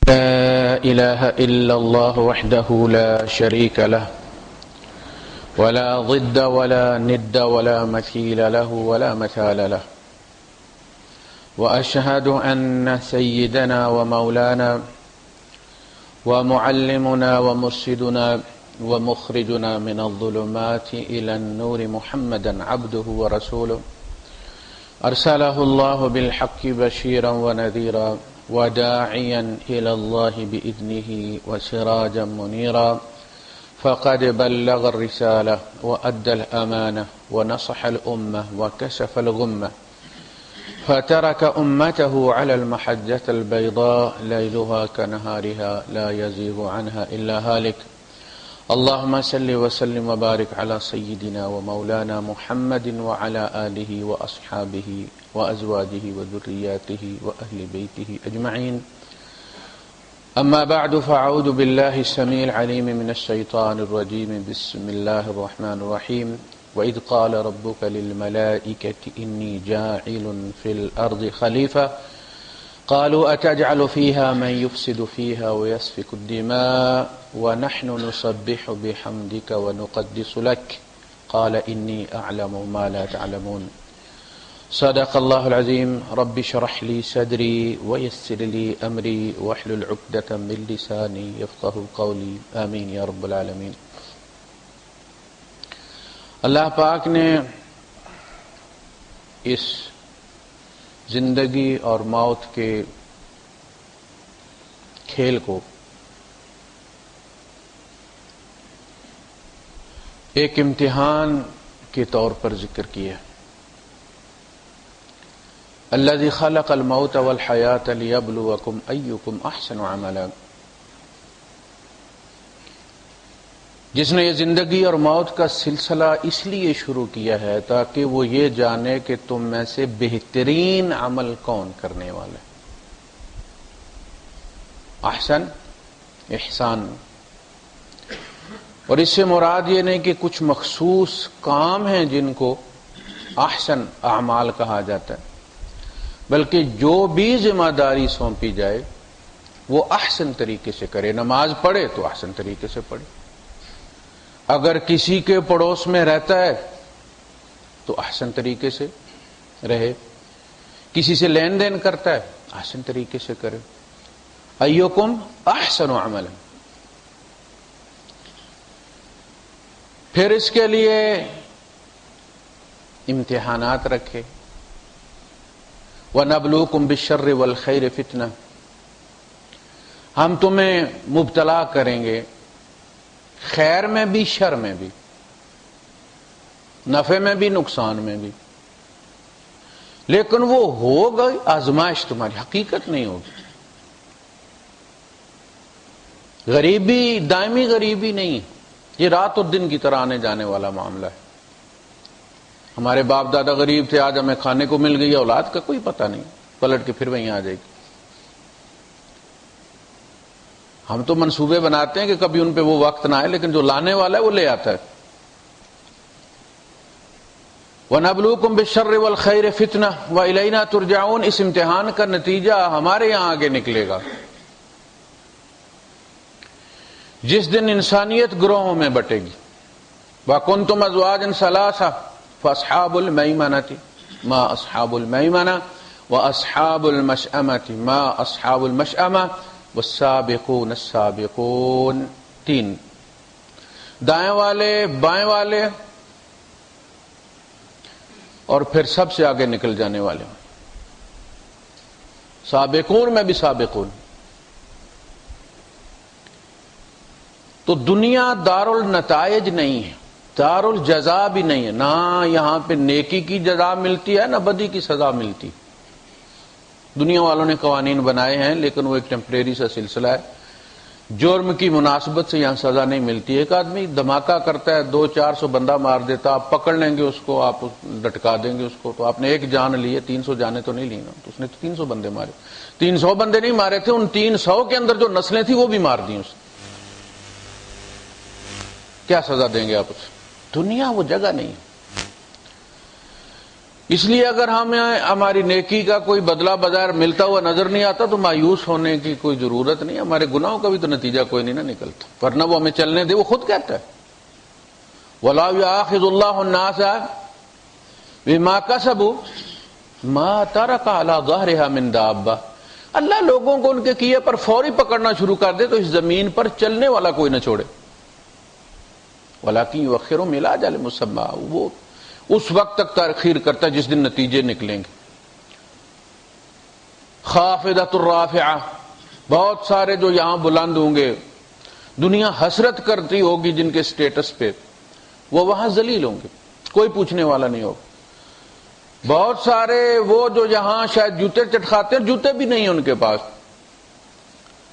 لا إله إلا الله وحده لا شريك له ولا ضد ولا ند ولا مثيل له ولا مثال له وأشهد أن سيدنا ومولانا ومعلمنا ومرشدنا ومخرجنا من الظلمات إلى النور محمدا عبده ورسوله أرسله الله بالحق بشيرا ونذيرا وداعيا إلى الله بإذنه وسراجا منيرا فقد بلغ الرسالة وأدى الأمانة ونصح الأمة وكشف الغمة فترك أمته على المحجة البيضاء ليلها كنهارها لا يزيغ عنها إلا هالك اللهم صل وسلم وبارك على سيدنا ومولانا محمد وعلى آله وأصحابه وأزواجه وذرياته وأهل بيته أجمعين أما بعد فأعوذ بالله السميع العليم من الشيطان الرجيم بسم الله الرحمن الرحيم وإذ قال ربك للملائكة إني جاعل في الأرض خليفة قالوا أتجعل فيها من يفسد فيها ويسفك الدماء ونحن نسبح بحمدك ونقدس لك قال إني أعلم ما لا تعلمون صدق الله العظيم رب اشرح لي صدري ويسر لي أمري واحلل عقدة من لساني يفقهوا قولي آمين يا رب العالمين۔ اللہ پاک نے اس زندگی اور موت کے کھیل کو ایک امتحان کے طور پر ذکر کیا۔ الذی خلق الموت والحیاۃ لیبلوکم ایکم احسن عملا، جس نے یہ زندگی اور موت کا سلسلہ اس لیے شروع کیا ہے تاکہ وہ یہ جانے کہ تم میں سے بہترین عمل کون کرنے والے۔ احسن احسان، اور اس سے مراد یہ نہیں کہ کچھ مخصوص کام ہیں جن کو احسن اعمال کہا جاتا ہے، بلکہ جو بھی ذمہ داری سونپی جائے وہ احسن طریقے سے کرے۔ نماز پڑھے تو احسن طریقے سے پڑھے، اگر کسی کے پڑوس میں رہتا ہے تو احسن طریقے سے رہے، کسی سے لین دین کرتا ہے احسن طریقے سے کرے۔ ایکم احسن عملا، پھر اس کے لیے امتحانات رکھے۔ وَنَبْلُوكُمْ بِالشَّرِّ وَالْخَيْرِ فِتْنَةً، ہم تمہیں مبتلا کریں گے خیر میں بھی شر میں بھی، نفع میں بھی نقصان میں بھی، لیکن وہ ہوگا آزمائش، تمہاری حقیقت نہیں ہوگی۔ غریبی دائمی غریبی نہیں، یہ رات اور دن کی طرح آنے جانے والا معاملہ ہے۔ ہمارے باپ دادا غریب تھے، آج ہمیں کھانے کو مل گئی، اولاد کا کوئی پتہ نہیں، پلٹ کے پھر وہیں آ جائے گی۔ ہم تو منصوبے بناتے ہیں کہ کبھی ان پہ وہ وقت نہ آئے، لیکن جو لانے والا ہے وہ لے آتا ہے۔ وَنَبْلُوكُمْ بِالشَّرِّ وَالْخَيْرِ فِتْنَةً وَإِلَيْنَا تُرْجَعُونَ، اس امتحان کا نتیجہ ہمارے یہاں آگے نکلے گا۔ جس دن انسانیت گروہوں میں بٹے گی۔ وَكُنْتُمْ أَزْوَاجًا ثَلَاثَةً فَأَصْحَابُ الْمَيْمَنَةِ مَا أَصْحَابُ الْمَيْمَنَةِ وَأَصْحَابُ الْمَشْأَمَةِ مَا أَصْحَابُ الْمَشْأَمَةِ والسابقون السابقون، تین، دائیں والے بائیں والے اور پھر سب سے آگے نکل جانے والے۔ سابقون میں بھی سابقون۔ تو دنیا دار النتائج نہیں ہے، دار الجزا بھی نہیں ہے، نہ یہاں پہ نیکی کی جزا ملتی ہے نہ بدی کی سزا ملتی۔ دنیا والوں نے قوانین بنائے ہیں لیکن وہ ایک ٹیمپریری سا سلسلہ ہے، جرم کی مناسبت سے یہاں سزا نہیں ملتی۔ ایک آدمی دھماکہ کرتا ہے، 200-400 بندہ مار دیتا، آپ پکڑ لیں گے اس کو، آپ لٹکا دیں گے اس کو، تو آپ نے ایک جان لی ہے، 300 جانیں تو نہیں لی نا، تو اس نے تو 300 بندے مارے۔ 300 بندے نہیں مارے تھے، ان 300 کے اندر جو نسلیں تھیں وہ بھی مار دیں اس نے۔ کیا سزا دیں گے آپ اسے؟ دنیا وہ جگہ نہیں ہے۔ اس لیے اگر ہمیں ہماری نیکی کا کوئی بدلہ بظاہر ملتا ہوا نظر نہیں آتا تو مایوس ہونے کی کوئی ضرورت نہیں. ہمارے گناہوں کا بھی تو نتیجہ کوئی نہیں نہ نکلتا، ورنہ وہ ہمیں چلنے دے. وہ خود کہتا ہے وَلَا يُؤَاخِذُ اللَّهُ النَّاسَ بِمَا كَسَبُوا مَا تَرَكَ عَلَى ظَهْرِهَا مِن دَابَّةٍ. اللہ لوگوں کو ان کے کیے پر فوری پکڑنا شروع کر دے تو اس زمین پر چلنے والا کوئی نہ چھوڑے. وَلَكِنْ يُؤَخِّرُهُمْ إِلَىٰ أَجَلٍ مُّسَمًّى. وہ اس وقت تک تاخیر کرتا ہے جس دن نتیجے نکلیں گے. خافضۃ الرافعہ، بہت سارے جو یہاں بلند ہوں گے، دنیا حسرت کرتی ہوگی جن کے سٹیٹس پہ، وہ وہاں ذلیل ہوں گے، کوئی پوچھنے والا نہیں ہوگا. بہت سارے وہ جو یہاں شاید جوتے چٹکھاتے ہیں، جوتے بھی نہیں ہیں ان کے پاس،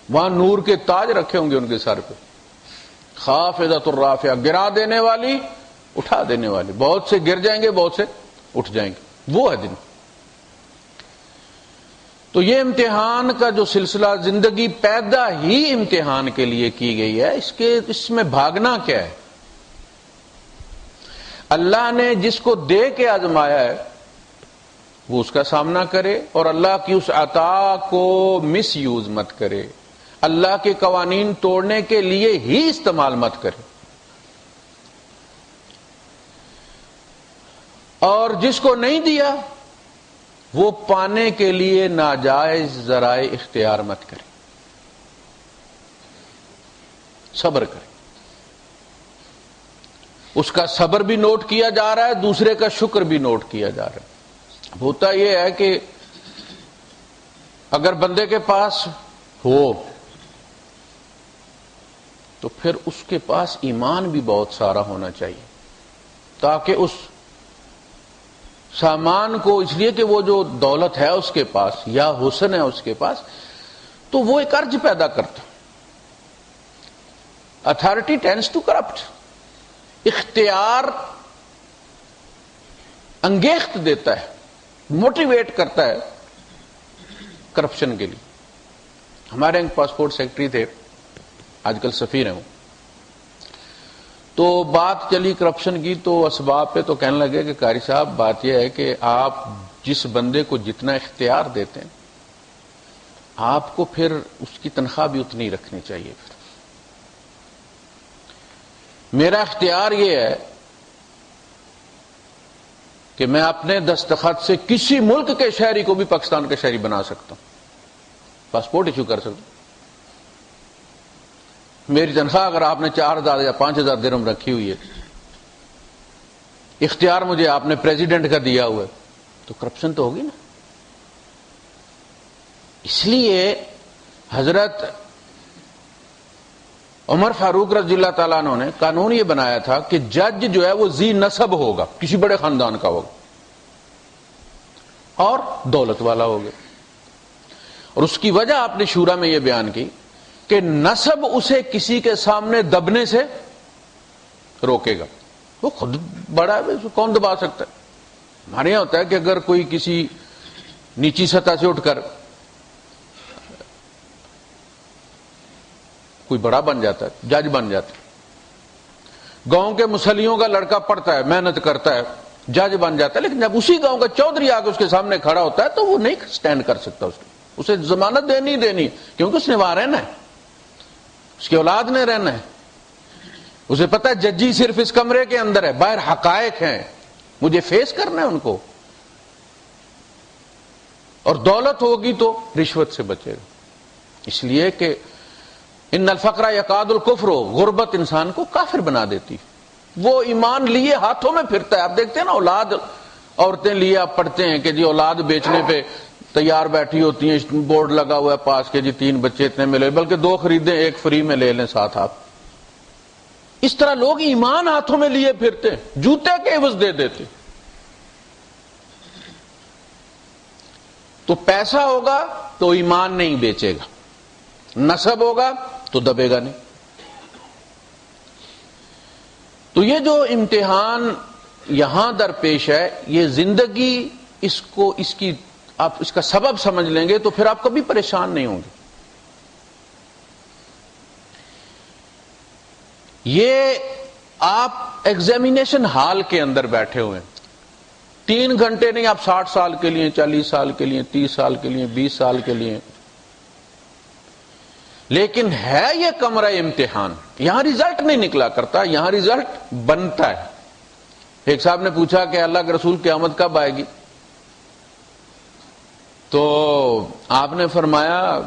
وہاں نور کے تاج رکھے ہوں گے ان کے سر پہ. خافضۃ الرافعہ، گرا دینے والی اٹھا دینے والی. بہت سے گر جائیں گے، بہت سے اٹھ جائیں گے. وہ ہے دن. تو یہ امتحان کا جو سلسلہ، زندگی پیدا ہی امتحان کے لیے کی گئی ہے. اس میں بھاگنا کیا ہے؟ اللہ نے جس کو دے کے آزمایا ہے وہ اس کا سامنا کرے اور اللہ کی اس عطا کو مس یوز مت کرے. اللہ کے قوانین توڑنے کے لیے ہی استعمال مت کرے. اور جس کو نہیں دیا وہ پانے کے لیے ناجائز ذرائع اختیار مت کرے. صبر کرے. اس کا صبر بھی نوٹ کیا جا رہا ہے، دوسرے کا شکر بھی نوٹ کیا جا رہا ہے. ہوتا یہ ہے کہ اگر بندے کے پاس ہو تو پھر اس کے پاس ایمان بھی بہت سارا ہونا چاہیے، تاکہ اس سامان کو، اس لیے کہ وہ جو دولت ہے اس کے پاس یا حسن ہے اس کے پاس، تو وہ ایک ارج پیدا کرتا. Authority tends to corrupt. اختیار انگیخت دیتا ہے، موٹیویٹ کرتا ہے کرپشن کے لیے. ہمارے ایک پاسپورٹ سیکرٹری تھے، آج کل سفیر ہیں وہ، تو بات چلی کرپشن کی تو اسباب پہ، تو کہنے لگے کہ قاری صاحب بات یہ ہے کہ آپ جس بندے کو جتنا اختیار دیتے ہیں آپ کو پھر اس کی تنخواہ بھی اتنی رکھنی چاہیے. پھر میرا اختیار یہ ہے کہ میں اپنے دستخط سے کسی ملک کے شہری کو بھی پاکستان کا شہری بنا سکتا ہوں، پاسپورٹ ایشو کر سکتا ہوں. میری تنخواہ اگر آپ نے 4,000 یا 5,000 درہم رکھی ہوئی ہے، اختیار مجھے آپ نے پریزیڈنٹ کا دیا ہوا ہے، تو کرپشن تو ہوگی نا. اس لیے حضرت عمر فاروق رضی اللہ تعالیٰ عنہ نے قانون یہ بنایا تھا کہ جج جو ہے وہ ذی نسب ہوگا، کسی بڑے خاندان کا ہوگا اور دولت والا ہوگا. اور اس کی وجہ آپ نے شورا میں یہ بیان کی کہ نسب اسے کسی کے سامنے دبنے سے روکے گا. وہ خود بڑا ہے، اس کو کون دبا سکتا ہے. ہمارے یہاں ہوتا ہے کہ اگر کوئی کسی نیچی سطح سے اٹھ کر کوئی بڑا بن جاتا ہے، جج بن جاتا ہے، گاؤں کے مسلیوں کا لڑکا پڑھتا ہے، محنت کرتا ہے، جج بن جاتا ہے، لیکن جب اسی گاؤں کا چودھری آ کے اس کے سامنے کھڑا ہوتا ہے تو وہ نہیں سٹینڈ کر سکتا. اسے ضمانت دینی کیونکہ اس نے وہاں رہنا ہے، اس کی اولاد نے رہنا ہے. اسے پتا ہے ججی صرف اس کمرے کے اندر ہے، باہر حقائق ہیں، مجھے فیس کرنا ہے ان کو. اور دولت ہوگی تو رشوت سے بچے گا. اس لیے کہ ان الفقر یکاد الکفر، غربت انسان کو کافر بنا دیتی. وہ ایمان لیے ہاتھوں میں پھرتا ہے. آپ دیکھتے ہیں نا، اولاد عورتیں لیے آپ پڑھتے ہیں کہ جی اولاد بیچنے پہ تیار بیٹھی ہوتی ہیں، بورڈ لگا ہوا ہے پاس کے جی 3 بچے اتنے میں لے، بلکہ 2 خریدیں 1 فری میں لے لیں ساتھ آپ. اس طرح لوگ ایمان ہاتھوں میں لیے پھرتے ہیں، جوتے کے عوض دے دیتے. تو پیسہ ہوگا تو ایمان نہیں بیچے گا، نسب ہوگا تو دبے گا نہیں. تو یہ جو امتحان یہاں درپیش ہے، یہ زندگی آپ اس کا سبب سمجھ لیں گے تو پھر آپ کبھی پریشان نہیں ہوں گے. یہ آپ ایگزامینیشن ہال کے اندر بیٹھے ہوئے ہیں، 3 گھنٹے نہیں، آپ 60 سال کے لیے، 40 سال کے لیے، 30 سال کے لیے، 20 سال کے لیے. لیکن ہے یہ کمرہ امتحان. یہاں رزلٹ نہیں نکلا کرتا، یہاں رزلٹ بنتا ہے. ایک صاحب نے پوچھا کہ اللہ کے رسول قیامت کب آئے گی؟ تو آپ نے فرمایا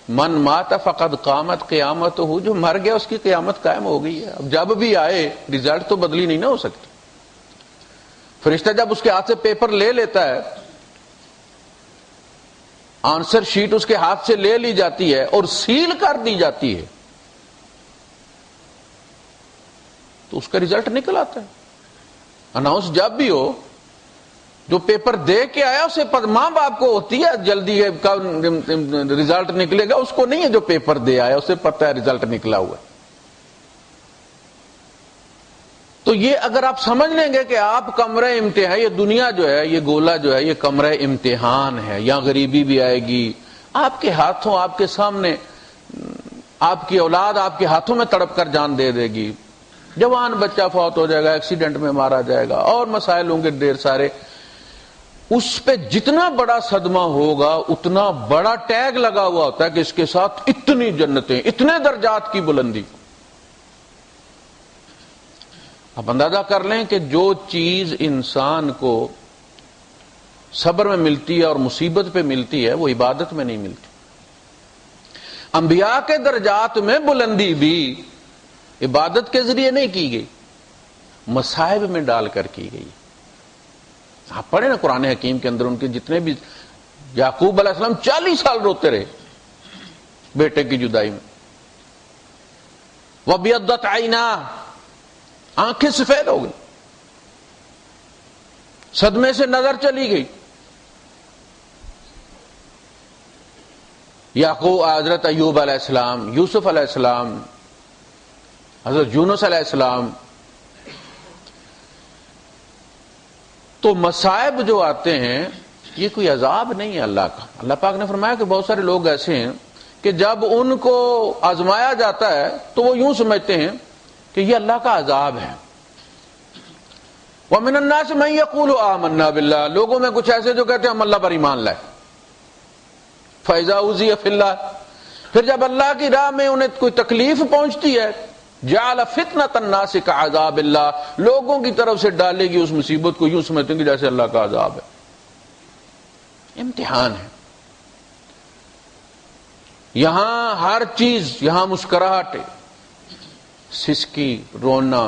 من مات فقد قامت قیامت ہو، جو مر گیا اس کی قیامت قائم ہو گئی ہے. اب جب بھی آئے رزلٹ تو بدلی نہیں نہ ہو سکتی. فرشتہ جب اس کے ہاتھ سے پیپر لے لیتا ہے، آنسر شیٹ اس کے ہاتھ سے لے لی جاتی ہے اور سیل کر دی جاتی ہے، تو اس کا رزلٹ نکل آتا ہے. اناؤنس جب بھی ہو، جو پیپر دے کے آیا اسے ماں باپ کو ہوتی ہے جلدی کب رزلٹ نکلے گا، اس کو نہیں ہے جو پیپر دے آیا اسے پتہ ہے رزلٹ نکلا ہوا ہے. تو یہ اگر آپ سمجھ لیں گے کہ آپ کمرہ امتحان، یہ دنیا جو ہے، یہ گولا جو ہے، یہ کمرہ امتحان ہے. یہاں غریبی بھی آئے گی، آپ کے ہاتھوں، آپ کے سامنے آپ کی اولاد آپ کے ہاتھوں میں تڑپ کر جان دے دے گی. جوان بچہ فوت ہو جائے گا، ایکسیڈنٹ میں مارا جائے گا، اور مسائل ہوں گے ڈھیر سارے. اس پہ جتنا بڑا صدمہ ہوگا اتنا بڑا ٹیگ لگا ہوا ہوتا ہے کہ اس کے ساتھ اتنی جنتیں، اتنے درجات کی بلندی. آپ اندازہ کر لیں کہ جو چیز انسان کو صبر میں ملتی ہے اور مصیبت پہ ملتی ہے وہ عبادت میں نہیں ملتی. انبیاء کے درجات میں بلندی بھی عبادت کے ذریعے نہیں کی گئی، مصائب میں ڈال کر کی گئی. آپ پڑھیں نا قرآن حکیم کے اندر ان کے جتنے بھی، یعقوب علیہ السلام 40 سال روتے رہے بیٹے کی جدائی میں. وَبِيَضَّتْ عَيْنَاهُ، آنکھیں سفید ہو گئی، صدمے سے نظر چلی گئی. یعقوب، حضرت ایوب علیہ السلام، یوسف علیہ السلام، حضرت یونس علیہ السلام. تو مصائب جو آتے ہیں یہ کوئی عذاب نہیں ہے اللہ کا. اللہ پاک نے فرمایا کہ بہت سارے لوگ ایسے ہیں کہ جب ان کو آزمایا جاتا ہے تو وہ یوں سمجھتے ہیں کہ یہ اللہ کا عذاب ہے. وَمِنَ النَّاسِ مَن يَقُولُ آمَنَّا بِاللَّهِ، لوگوں میں کچھ ایسے جو کہتے ہیں ہم اللہ پر ایمان لائے. فَإِذَا أُوذِيَ فِي اللَّهِ، پھر جب اللہ کی راہ میں انہیں کوئی تکلیف پہنچتی ہے، جعل فتنة الناس كعذاب اللہ، لوگوں کی طرف سے ڈالے گی اس مصیبت کو یوں سمجھتے ہیں کہ جیسے اللہ کا عذاب ہے. امتحان ہے. یہاں ہر چیز، یہاں مسکراہٹ، سسکی، رونا،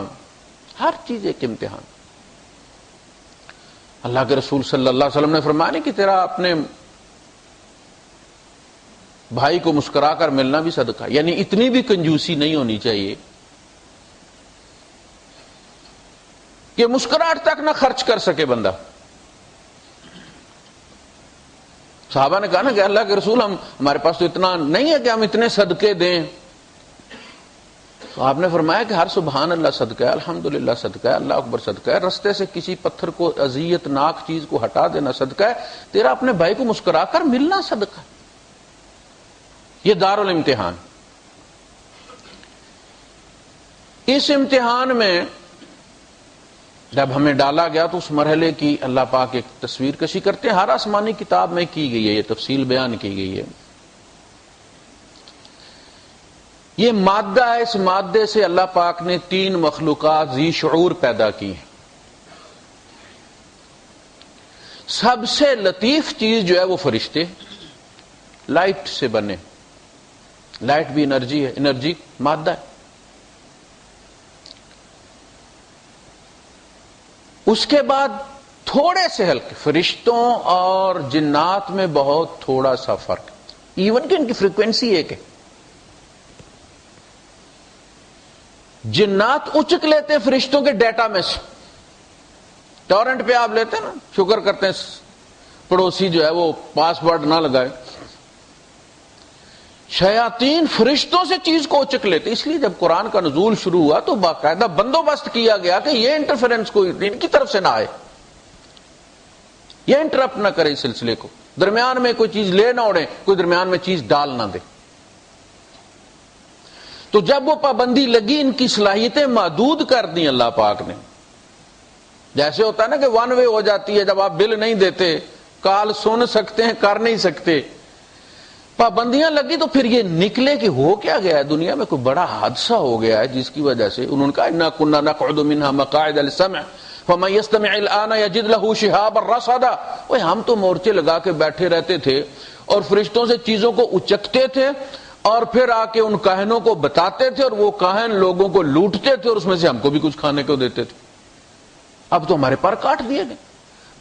ہر چیز ایک امتحان. اللہ کے رسول صلی اللہ علیہ وسلم نے فرمایا نہیں کہ تیرا اپنے بھائی کو مسکرا کر ملنا بھی صدقہ. یعنی اتنی بھی کنجوسی نہیں ہونی چاہیے کہ مسکراہٹ تک نہ خرچ کر سکے بندہ. صحابہ نے کہا نا کہ اللہ کے رسول ہمارے پاس تو اتنا نہیں ہے کہ ہم اتنے صدقے دیں. تو آپ نے فرمایا کہ ہر سبحان اللہ صدقہ ہے، الحمدللہ صدقہ ہے، اللہ اکبر صدقہ ہے، رستے سے کسی پتھر کو، اذیت ناک چیز کو ہٹا دینا صدقہ ہے، تیرا اپنے بھائی کو مسکرا کر ملنا صدقہ. یہ دارالامتحان. اس امتحان میں جب ہمیں ڈالا گیا تو اس مرحلے کی اللہ پاک ایک تصویر کشی کرتے ہیں. ہر آسمانی کتاب میں کی گئی ہے، یہ تفصیل بیان کی گئی ہے. یہ مادہ ہے، اس مادے سے اللہ پاک نے 3 مخلوقات ذی شعور پیدا کی ہیں. سب سے لطیف چیز جو ہے وہ فرشتے، لائٹ سے بنے. لائٹ بھی انرجی ہے، انرجی مادہ ہے. اس کے بعد تھوڑے سے ہلکے فرشتوں اور جنات میں بہت تھوڑا سا فرق، ایون کہ ان کی فریکوینسی ایک ہے. جنات اچک لیتے ہیں فرشتوں کے ڈیٹا میں سے. ٹورنٹ پہ آپ لیتے ہیں نا، شکر کرتے ہیں پڑوسی جو ہے وہ پاسورڈ نہ لگائے. شیاطین فرشتوں سے چیز کو اچک لیتے. اس لیے جب قرآن کا نزول شروع ہوا تو باقاعدہ بندوبست کیا گیا کہ یہ انٹرفیرنس کوئی ان کی طرف سے نہ آئے، یہ انٹرپٹ نہ کرے اس سلسلے کو، درمیان میں کوئی چیز لے نہ اڑے، کوئی درمیان میں چیز ڈال نہ دے. تو جب وہ پابندی لگی، ان کی صلاحیتیں محدود کر دی اللہ پاک نے. جیسے ہوتا ہے نا کہ ون وے ہو جاتی ہے، جب آپ بل نہیں دیتے، کال سن سکتے ہیں کر نہیں سکتے، پابندیاں لگی تو پھر یہ نکلے کہ ہو کیا گیا ہے دنیا میں، کوئی بڑا حادثہ ہو گیا ہے جس کی وجہ سے انہوں نے کہا انا كنا نقعد منها مقاعد للسمع فمن يستمع الان يجد له شهابا رصدا۔ اوے ہم تو مورچے لگا کے بیٹھے رہتے تھے اور فرشتوں سے چیزوں کو اچکتے تھے اور پھر آ کے ان کاہنوں کو بتاتے تھے اور وہ کاہن لوگوں کو لوٹتے تھے اور اس میں سے ہم کو بھی کچھ کھانے کو دیتے تھے۔ اب تو ہمارے پر کاٹ دیے گئے،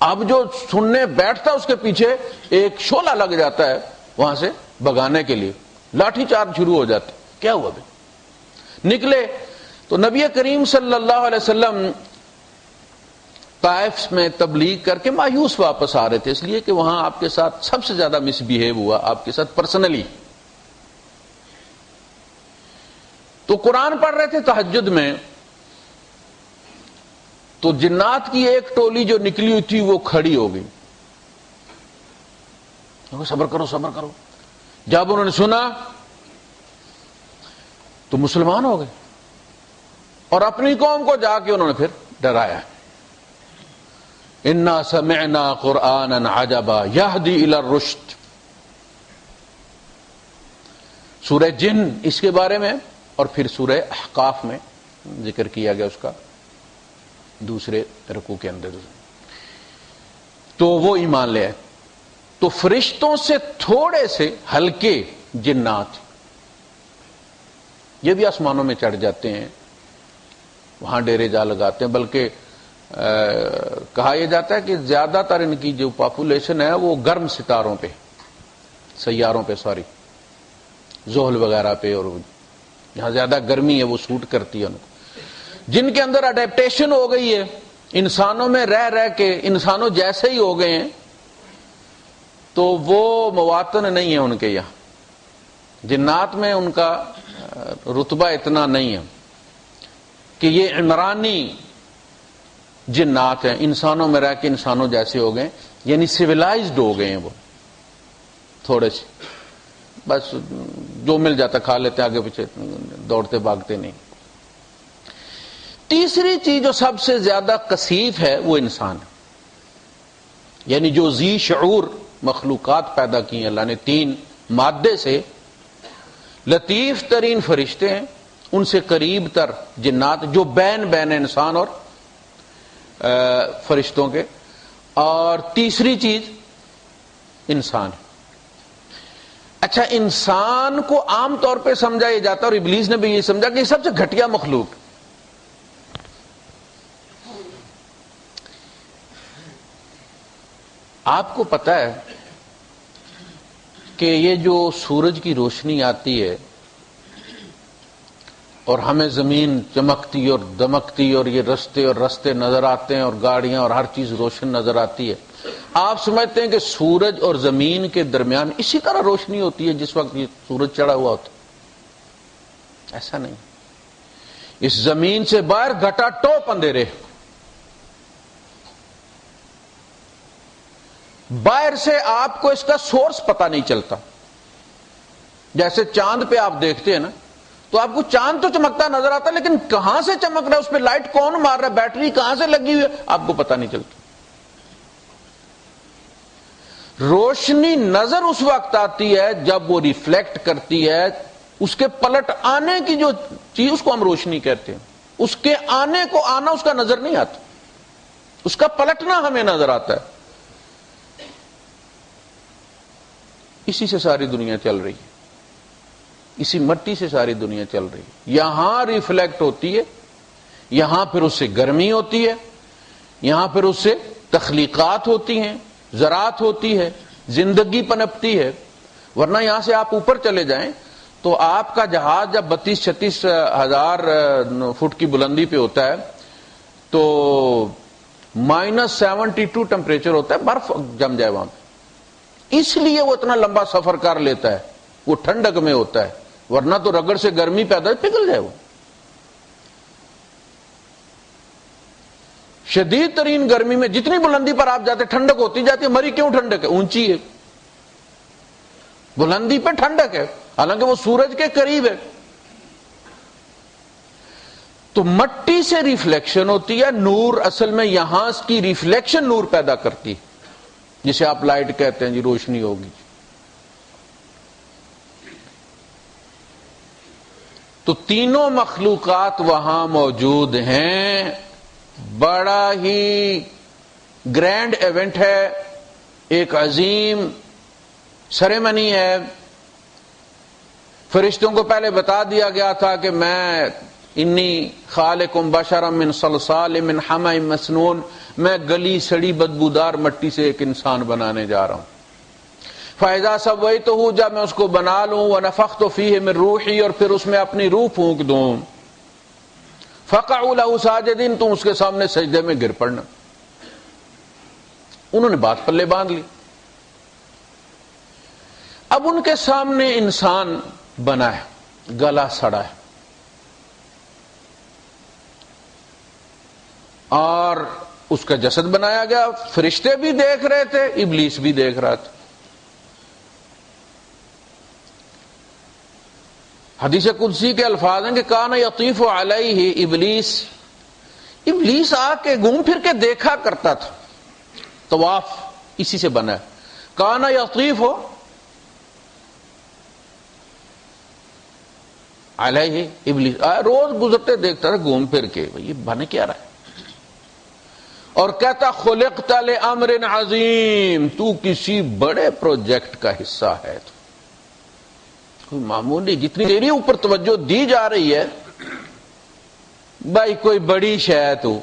اب جو سننے بیٹھتا اس کے پیچھے ایک شعلہ لگ جاتا ہے وہاں سے بگانے کے لیے، لاٹھی چارج شروع ہو جاتے۔ کیا ہوا بھائی؟ نکلے تو نبی کریم صلی اللہ علیہ وسلم طائف میں تبلیغ کر کے مایوس واپس آ رہے تھے، اس لیے کہ وہاں آپ کے ساتھ سب سے زیادہ مس بہیو ہوا آپ کے ساتھ پرسنلی۔ تو قرآن پڑھ رہے تھے تہجد میں، تو جنات کی ایک ٹولی جو نکلی ہوئی تھی وہ کھڑی ہو گئی، صبر کرو صبر کرو۔ جب انہوں نے سنا تو مسلمان ہو گئے اور اپنی قوم کو جا کے انہوں نے پھر ڈرایا، انا سمعنا قرآنا عجبا یہدی الی الرشد۔ سورہ جن اس کے بارے میں، اور پھر سورہ احقاف میں ذکر کیا گیا اس کا دوسرے رکوع کے اندر، تو وہ ایمان لے آئے۔ تو فرشتوں سے تھوڑے سے ہلکے جنات یہ بھی آسمانوں میں چڑھ جاتے ہیں، وہاں ڈیرے جا لگاتے ہیں، بلکہ کہا یہ جاتا ہے کہ زیادہ تر ان کی جو پاپولیشن ہے وہ گرم ستاروں پہ، سیاروں پہ، زحل وغیرہ پہ، اور جہاں زیادہ گرمی ہے وہ سوٹ کرتی ہے ان کو، جن کے اندر اڈیپٹیشن ہو گئی ہے، انسانوں میں رہ رہ کے انسانوں جیسے ہی ہو گئے ہیں، تو وہ مواطن نہیں ہے ان کے یہاں۔ جنات میں ان کا رتبہ اتنا نہیں ہے کہ یہ عمرانی جنات ہیں، انسانوں میں رہ کے انسانوں جیسے ہو گئے، یعنی سویلائزڈ ہو گئے ہیں وہ تھوڑے سے، بس جو مل جاتا کھا لیتے، آگے پیچھے دوڑتے بھاگتے نہیں۔ تیسری چیز جو سب سے زیادہ کثیف ہے وہ انسان ہے، یعنی جو ذی شعور مخلوقات پیدا کی ہیں اللہ نے، تین مادے سے، لطیف ترین فرشتے ہیں، ان سے قریب تر جنات جو بین انسان اور فرشتوں کے، اور تیسری چیز انسان۔ اچھا، انسان کو عام طور پہ سمجھا یہ جاتا ہے، اور ابلیس نے بھی یہ سمجھا کہ یہ سب سے گھٹیا مخلوق۔ آپ کو پتا ہے کہ یہ جو سورج کی روشنی آتی ہے اور ہمیں زمین چمکتی اور دمکتی اور یہ رستے نظر آتے ہیں اور گاڑیاں اور ہر چیز روشن نظر آتی ہے، آپ سمجھتے ہیں کہ سورج اور زمین کے درمیان اسی طرح روشنی ہوتی ہے جس وقت یہ سورج چڑھا ہوا ہوتا؟ ایسا نہیں، اس زمین سے باہر گھٹا ٹوپ اندھیرے، باہر سے آپ کو اس کا سورس پتہ نہیں چلتا۔ جیسے چاند پہ آپ دیکھتے ہیں نا، تو آپ کو چاند تو چمکتا نظر آتا ہے، لیکن کہاں سے چمک رہا ہے، اس پہ لائٹ کون مار رہا ہے، بیٹری کہاں سے لگی ہوئی ہے، آپ کو پتہ نہیں چلتا۔ روشنی نظر اس وقت آتی ہے جب وہ ریفلیکٹ کرتی ہے، اس کے پلٹ آنے کی جو چیز اس کو ہم روشنی کہتے ہیں، اس کے آنے کو آنا اس کا نظر نہیں آتا، اس کا پلٹنا ہمیں نظر آتا ہے۔ اسی سے ساری دنیا چل رہی ہے، اسی مٹی سے ساری دنیا چل رہی ہے۔ یہاں ریفلیکٹ ہوتی ہے، یہاں پھر اس سے گرمی ہوتی ہے، یہاں پھر اس سے تخلیقات ہوتی ہیں، زراعت ہوتی ہے، زندگی پنپتی ہے۔ ورنہ یہاں سے آپ اوپر چلے جائیں تو آپ کا جہاز جب 32-36 ہزار فٹ کی بلندی پہ ہوتا ہے تو -72 ٹمپریچر ہوتا ہے، برف جم جائے وہاں پہ، اس لیے وہ اتنا لمبا سفر کر لیتا ہے، وہ ٹھنڈک میں ہوتا ہے، ورنہ تو رگڑ سے گرمی پیدا پگھل جائے وہ۔ شدید ترین گرمی میں جتنی بلندی پر آپ جاتے ٹھنڈک ہوتی جاتی ہے، مری کیوں ٹھنڈک ہے؟ اونچی ہے، بلندی پہ ٹھنڈک ہے، حالانکہ وہ سورج کے قریب ہے۔ تو مٹی سے ریفلیکشن ہوتی ہے، نور اصل میں یہاں کی ریفلیکشن نور پیدا کرتی ہے، جسے آپ لائٹ کہتے ہیں جی، روشنی ہوگی۔ تو تینوں مخلوقات وہاں موجود ہیں، بڑا ہی گرینڈ ایونٹ ہے، ایک عظیم سیریمنی ہے۔ فرشتوں کو پہلے بتا دیا گیا تھا کہ میں انی خالق بشرا من صلصال من حمأ مسنون، میں گلی سڑی بدبودار مٹی سے ایک انسان بنانے جا رہا ہوں۔ فَإِذَا سَوَّيْتُهُ، جب میں اس کو بنا لوں، وَنَفَخْتُ فِيهِ مِن رُوحِي، اور پھر اس میں اپنی روح پھونک دوں، فَقَعُوا لَهُ سَاجِدِينَ، تم اس کے سامنے سجدے میں گر پڑنا۔ انہوں نے بات پلے باندھ لی۔ اب ان کے سامنے انسان بنا ہے، گلا سڑا ہے، اور اس کا جسد بنایا گیا۔ فرشتے بھی دیکھ رہے تھے، ابلیس بھی دیکھ رہا تھا۔ حدیث قدسی کے الفاظ ہیں کہ کان یطیف علیہ ابلیس، ابلیس آ کے گھوم پھر کے دیکھا کرتا تھا۔ طواف اسی سے بنا ہے، کان یطیف علیہ ابلیس، روز گزرتے دیکھتا تھا گھوم پھر کے، یہ بنے کیا رہا ہے، اور کہتا خلقت لامر عظیم، تو کسی بڑے پروجیکٹ کا حصہ ہے، تو کوئی معمولی، جتنی تیری اوپر توجہ دی جا رہی ہے بھائی کوئی بڑی شے ہے تو۔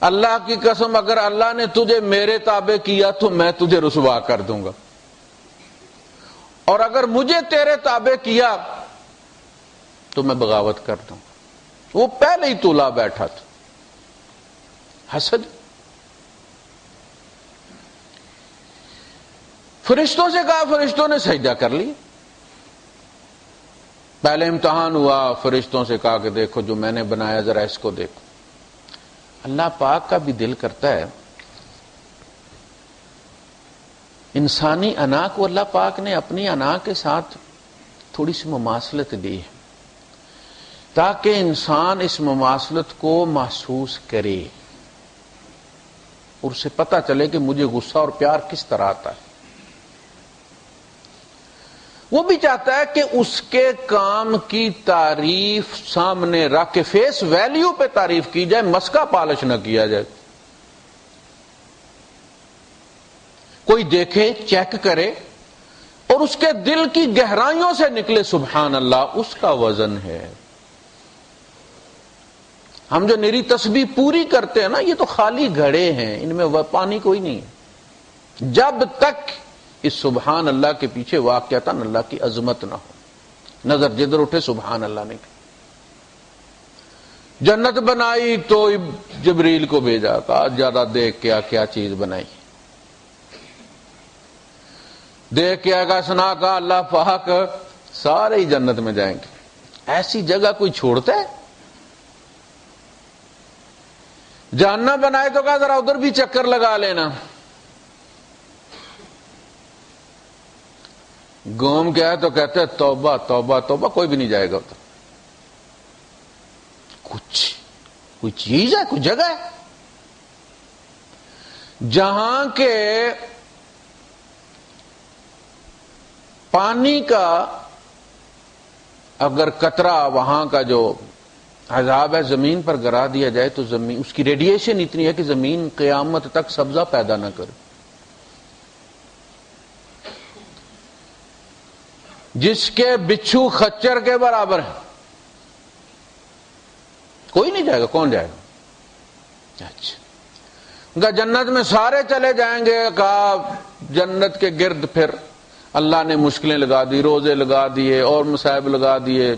اللہ کی قسم اگر اللہ نے تجھے میرے تابع کیا تو میں تجھے رسوا کر دوں گا، اور اگر مجھے تیرے تابع کیا تو میں بغاوت کر دوں گا۔ وہ پہلے ہی تولا بیٹھا تھا، حسد۔ فرشتوں سے کہا، فرشتوں نے سجدہ کر لی۔ پہلے امتحان ہوا، فرشتوں سے کہا کہ دیکھو جو میں نے بنایا ذرا اس کو دیکھو۔ اللہ پاک کا بھی دل کرتا ہے، انسانی انا کو اللہ پاک نے اپنی انا کے ساتھ تھوڑی سی مماثلت دی ہے، تاکہ انسان اس مماثلت کو محسوس کرے اور اسے پتہ چلے کہ مجھے غصہ اور پیار کس طرح آتا ہے۔ وہ بھی چاہتا ہے کہ اس کے کام کی تعریف سامنے رکھ کے فیس ویلیو پہ تعریف کی جائے، مسکا پالش نہ کیا جائے۔ کوئی دیکھے، چیک کرے اور اس کے دل کی گہرائیوں سے نکلے سبحان اللہ، اس کا وزن ہے۔ ہم جو نری تسبیح پوری کرتے ہیں نا، یہ تو خالی گھڑے ہیں، ان میں پانی کوئی نہیں ہے، جب تک اس سبحان اللہ کے پیچھے واقعتاً اللہ کی عظمت نہ ہو۔ نظر جدھر اٹھے سبحان اللہ نے کہا۔ جنت بنائی تو جبریل کو بھیجا، کہا زیادہ دیکھ کیا چیز بنائی، دیکھ کے آگا سنا، کہا اللہ پاک سارے ہی جنت میں جائیں گے، ایسی جگہ کوئی چھوڑتا ہے؟ جہنم بنائے تو کہا ذرا ادھر بھی چکر لگا لینا۔ گوم کیا ہے تو کہتے ہیں توبہ توبہ توبہ، کوئی بھی نہیں جائے گا ادھر۔ کوئی چیز ہے، کوئی جگہ ہے جہاں کے پانی کا اگر قطرہ وہاں کا جو عذاب ہے زمین پر گرا دیا جائے تو زمین، اس کی ریڈیشن اتنی ہے کہ زمین قیامت تک سبزہ پیدا نہ کرے۔ جس کے بچھو خچر کے برابر ہے، کوئی نہیں جائے گا، کون جائے گا؟ اچھا، جنت میں سارے چلے جائیں گے، کہا جنت کے گرد پھر اللہ نے مشکلیں لگا دی، روزے لگا دیے اور مصائب لگا دیے۔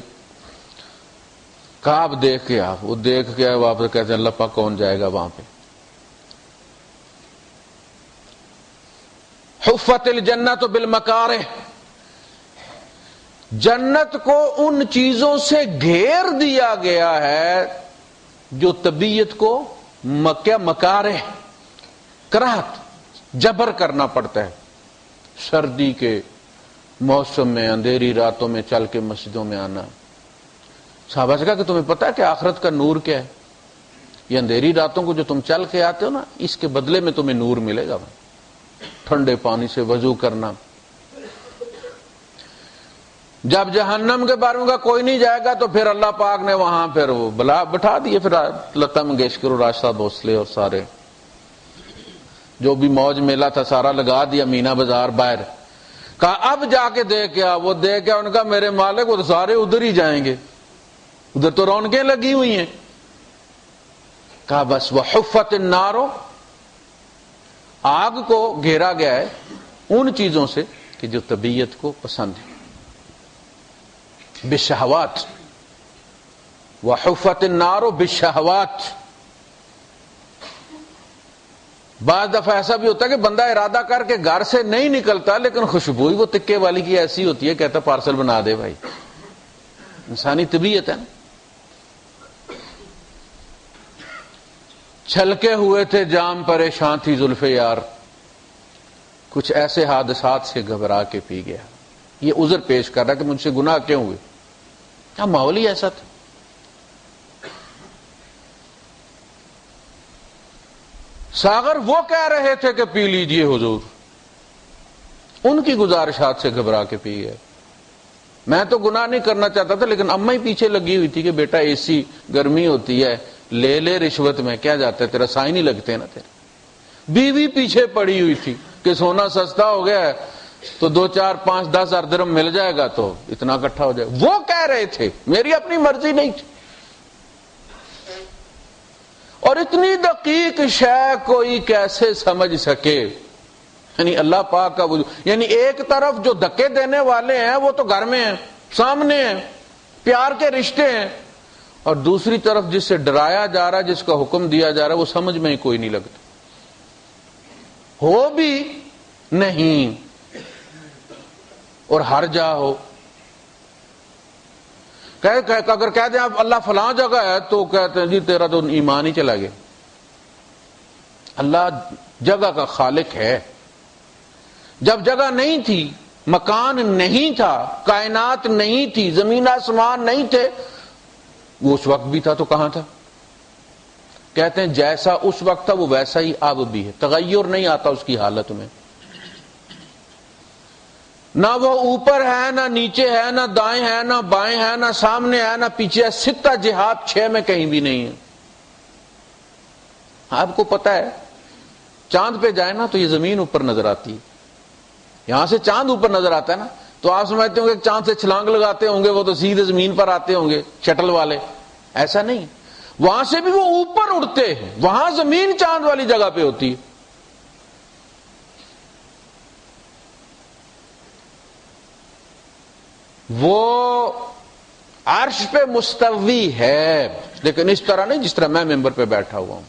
کہا اب دیکھ کے وہ دیکھ کے واپس کہتے ہیں اللہ پاک کون جائے گا وہاں پہ؟ حفت الجنت بالمکارہ، جنت کو ان چیزوں سے گھیر دیا گیا ہے جو طبیعت کو مکارہ، کراہت، جبر کرنا پڑتا ہے۔ سردی کے موسم میں اندھیری راتوں میں چل کے مسجدوں میں آنا، صحابہ سے کہا کہ تمہیں پتا ہے کہ آخرت کا نور کیا ہے؟ یہ اندھیری راتوں کو جو تم چل کے آتے ہو نا، اس کے بدلے میں تمہیں نور ملے گا، ٹھنڈے پانی سے وضو کرنا۔ جب جہنم کے بارے میں کوئی نہیں جائے گا تو پھر اللہ پاک نے وہاں پھر وہ بلا بٹھا دیے، پھر لتا منگیشکر اور راشدہ بھونسلے اور سارے جو بھی موج میلہ تھا سارا لگا دیا مینا بازار باہر۔ کہا اب جا کے دیکھ کیا؟ وہ دیکھ کیا؟ ان کا میرے مالک وہ تو سارے ادھر ہی جائیں گے، ادھر تو رونقیں لگی ہوئی ہیں۔ کہا بس وحفت النار، آگ کو گھیرا گیا ہے ان چیزوں سے کہ جو طبیعت کو پسند ہے، بالشہوات، وحفت النار بالشہوات۔ بعض دفعہ ایسا بھی ہوتا ہے کہ بندہ ارادہ کر کے گھر سے نہیں نکلتا لیکن خوشبو وہ تکے والی کی ایسی ہوتی ہے، کہتا پارسل بنا دے بھائی، انسانی طبیعت ہے نا۔ چھلکے ہوئے تھے جام، پریشان تھی زلف یار، کچھ ایسے حادثات سے گھبرا کے پی گیا۔ یہ عذر پیش کر رہا کہ مجھ سے گناہ کیوں ہوئے؟ کیا ماحول ہی ایسا تھا۔ ساغر وہ کہہ رہے تھے کہ پی لیجئے حضور، ان کی گزارشات سے گھبرا کے پی گئے۔ میں تو گناہ نہیں کرنا چاہتا تھا لیکن اماں ہی پیچھے لگی ہوئی تھی کہ بیٹا اے سی گرمی ہوتی ہے، لے لے رشوت میں، کیا جاتا ہے تیرا سائن ہی لگتے ہیں نا تیرے۔ بیوی پیچھے پڑی ہوئی تھی کہ سونا سستا ہو گیا ہے تو 2 4 5 10 ہزار درہم مل جائے گا تو اتنا اکٹھا ہو جائے گا۔ وہ کہہ رہے تھے، میری اپنی مرضی نہیں تھی۔ اور اتنی دقیق شے کوئی کیسے سمجھ سکے؟ یعنی اللہ پاک کا وجود، یعنی ایک طرف جو دھکے دینے والے ہیں وہ تو گھر میں ہیں، سامنے ہیں، پیار کے رشتے ہیں، اور دوسری طرف جس سے ڈرایا جا رہا ہے، جس کا حکم دیا جا رہا ہے، وہ سمجھ میں ہی کوئی نہیں لگتا، ہو بھی نہیں اور ہر جا ہو۔ اگر کہہ دیں آپ اللہ فلاں جگہ ہے تو کہتے ہیں جی تیرا تو ایمان ہی چلا گیا۔ اللہ جگہ کا خالق ہے۔ جب جگہ نہیں تھی، مکان نہیں تھا، کائنات نہیں تھی، زمین آسمان نہیں تھے، وہ اس وقت بھی تھا تو کہاں تھا؟ کہتے ہیں جیسا اس وقت تھا وہ ویسا ہی اب بھی ہے، تغیر نہیں آتا اس کی حالت میں۔ نہ وہ اوپر ہے، نہ نیچے ہے، نہ دائیں ہے، نہ بائیں ہے، نہ سامنے ہے، نہ پیچھے ہے، 6 جہات 6 میں کہیں بھی نہیں ہے۔ آپ کو پتا ہے چاند پہ جائے نا تو یہ زمین اوپر نظر آتی ہے، یہاں سے چاند اوپر نظر آتا ہے نا تو آپ سمجھتے ہوں گے چاند سے چھلانگ لگاتے ہوں گے وہ تو سیدھے زمین پر آتے ہوں گے شٹل والے، ایسا نہیں، وہاں سے بھی وہ اوپر اڑتے ہیں، وہاں زمین چاند والی جگہ پہ ہوتی ہے۔ وہ عرش پہ مستوی ہے لیکن اس طرح نہیں جس طرح میں ممبر پہ بیٹھا ہوا ہوں۔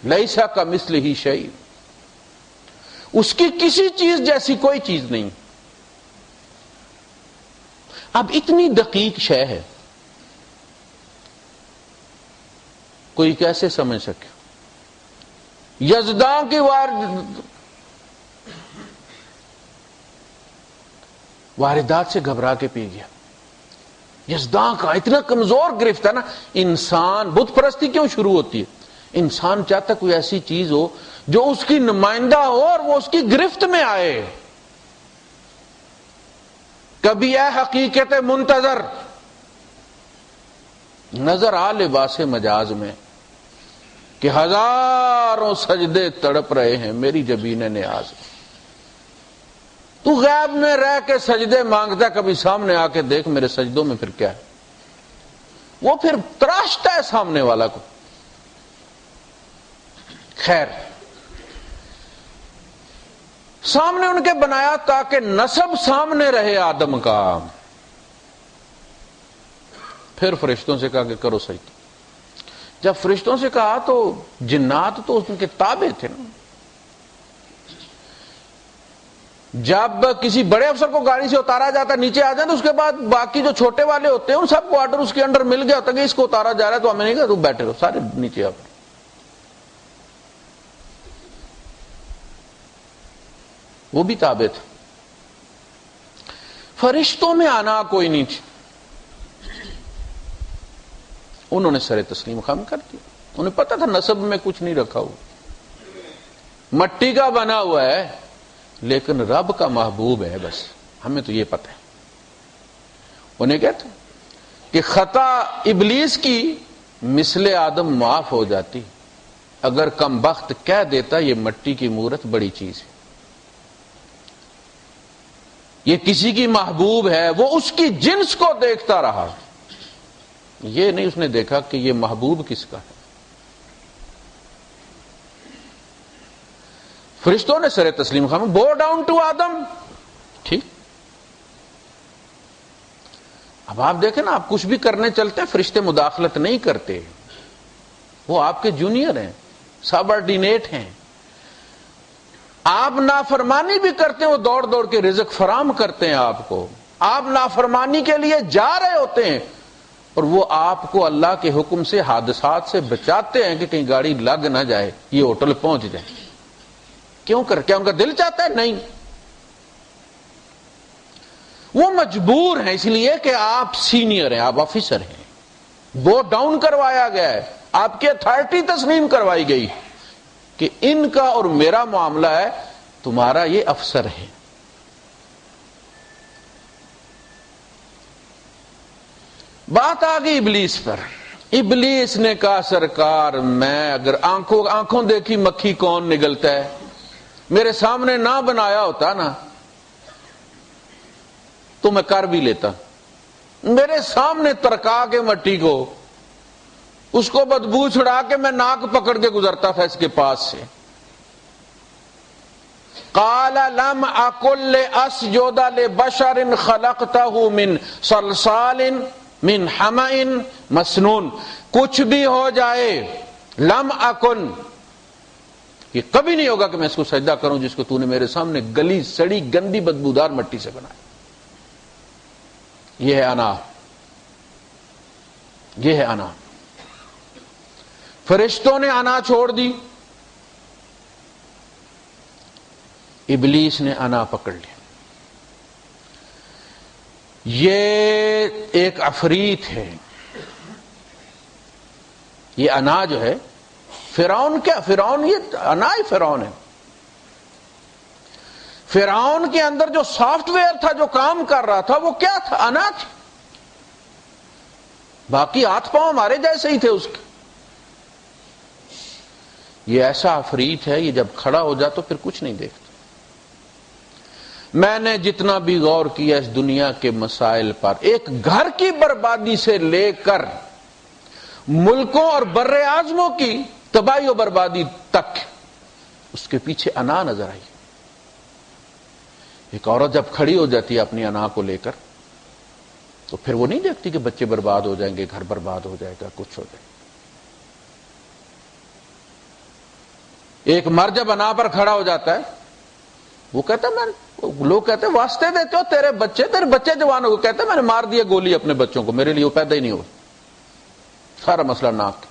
لیسا کمثلہ شیء، اس کی کسی چیز جیسی کوئی چیز نہیں۔ اب اتنی دقیق شے ہے، کوئی کیسے سمجھ سکے؟ یزداں کی واردات سے گھبرا کے پی گیا۔ یزداں کا اتنا کمزور گرفت ہے نا، انسان بت پرستی کیوں شروع ہوتی ہے؟ انسان چاہتا کوئی ایسی چیز ہو جو اس کی نمائندہ ہو اور وہ اس کی گرفت میں آئے۔ کبھی ہے حقیقت منتظر، نظر آ لباس مجاز میں کہ ہزاروں سجدے تڑپ رہے ہیں میری جبین نیاز۔ تو غیب میں رہ کے سجدے مانگتا، کبھی سامنے آ کے دیکھ میرے سجدوں میں پھر کیا ہے؟ وہ پھر تراشتا ہے سامنے والا کو۔ خیر، سامنے ان کے بنایا تاکہ نسب سامنے رہے آدم کا۔ پھر فرشتوں سے کہا کہ کرو سجدہ۔ جب فرشتوں سے کہا تو جنات تو ان کے تابع تھے نا۔ جب کسی بڑے افسر کو گاڑی سے اتارا جاتا نیچے آ جائے تو اس کے بعد باقی جو چھوٹے والے ہوتے ہیں ان سب کو آرڈر اس کے انڈر مل گیا ہوتا کہ اس کو اتارا جا رہا ہے تو ہمیں نہیں کہا تو بیٹھے رہو، سارے نیچے آ کر۔ وہ بھی تابع تھا۔ فرشتوں میں آنا کوئی نہیں تھی۔ انہوں نے سر تسلیم خم کر دیا. انہیں پتا تھا نسب میں کچھ نہیں رکھا ہوا, مٹی کا بنا ہوا ہے لیکن رب کا محبوب ہے, بس ہمیں تو یہ پتہ ہے. انہیں کہتے کہ خطا ابلیس کی مثل آدم معاف ہو جاتی اگر کم بخت کہہ دیتا یہ مٹی کی مورت بڑی چیز ہے, یہ کسی کی محبوب ہے, وہ اس کی جنس کو دیکھتا رہا, یہ نہیں اس نے دیکھا کہ یہ محبوب کس کا ہے. فرشتوں نے سر تسلیم خام, بو ڈاؤن ٹو آدم, ٹھیک. اب آپ دیکھیں نا, آپ کچھ بھی کرنے چلتے ہیں فرشتے مداخلت نہیں کرتے, وہ آپ کے جونیئر ہیں, سبارڈینیٹ ہیں. آپ نافرمانی بھی کرتے ہیں, وہ دوڑ دوڑ کے رزق فراہم کرتے ہیں آپ کو. آپ نافرمانی کے لیے جا رہے ہوتے ہیں اور وہ آپ کو اللہ کے حکم سے حادثات سے بچاتے ہیں کہ کہیں گاڑی لگ نہ جائے, یہ ہوٹل پہنچ جائے. کیوں کر, کیا ان کا دل چاہتا ہے؟ نہیں, وہ مجبور ہیں اس لیے کہ آپ سینئر ہیں, آپ آفیسر ہیں. وہ ڈاؤن کروایا گیا ہے, آپ کی اتھارٹی تسلیم کروائی گئی کہ ان کا اور میرا معاملہ ہے, تمہارا یہ افسر ہے. بات آ گئی ابلیس پر. ابلیس نے کہا سرکار میں اگر آنکھوں دیکھی مکھی کون نگلتا ہے, میرے سامنے نہ بنایا ہوتا نا تو میں کر بھی لیتا. میرے سامنے ترکا کے مٹی کو, اس کو بدبو چھڑا کے میں ناک پکڑ کے گزرتا تھا اس کے پاس سے. قال لم اکل لاسجد لبشر خلقته من صلصال من حمأ مسنون. کچھ بھی ہو جائے, لم اکن, یہ کبھی نہیں ہوگا کہ میں اس کو سجدہ کروں جس کو تو نے میرے سامنے گلی سڑی گندی بدبودار مٹی سے بنایا. یہ ہے انا, یہ ہے انا. فرشتوں نے انا چھوڑ دی, ابلیس نے انا پکڑ لی. یہ ایک عفریت ہے. یہ انا جو ہے فرعون, کیا فرعون, یہ انا ہی فرعون ہے. فرعون کے اندر جو سافٹ ویئر تھا جو کام کر رہا تھا وہ کیا تھا؟ انا تھی. باقی ہاتھ پاؤں ہمارے جیسے ہی تھے اس کے. یہ ایسا عفریت ہے, یہ جب کھڑا ہو جاتا تو پھر کچھ نہیں دیکھتا. میں نے جتنا بھی غور کیا اس دنیا کے مسائل پر, ایک گھر کی بربادی سے لے کر ملکوں اور بر اعظموں کی تباہی و بربادی تک, اس کے پیچھے انا نظر آئی. ایک عورت جب کھڑی ہو جاتی ہے اپنی انا کو لے کر تو پھر وہ نہیں دیکھتی کہ بچے برباد ہو جائیں گے, گھر برباد ہو جائے گا, کچھ ہو جائے گا. ایک مرد جب انا پر کھڑا ہو جاتا ہے وہ کہتا ہے, لوگ کہتے ہیں واسطے دیتے ہو, تیرے بچے جوان ہو, کہتے ہیں میں نے مار دیا گولی اپنے بچوں کو, میرے لیے وہ پیدا ہی نہیں ہو. سارا مسئلہ ناک.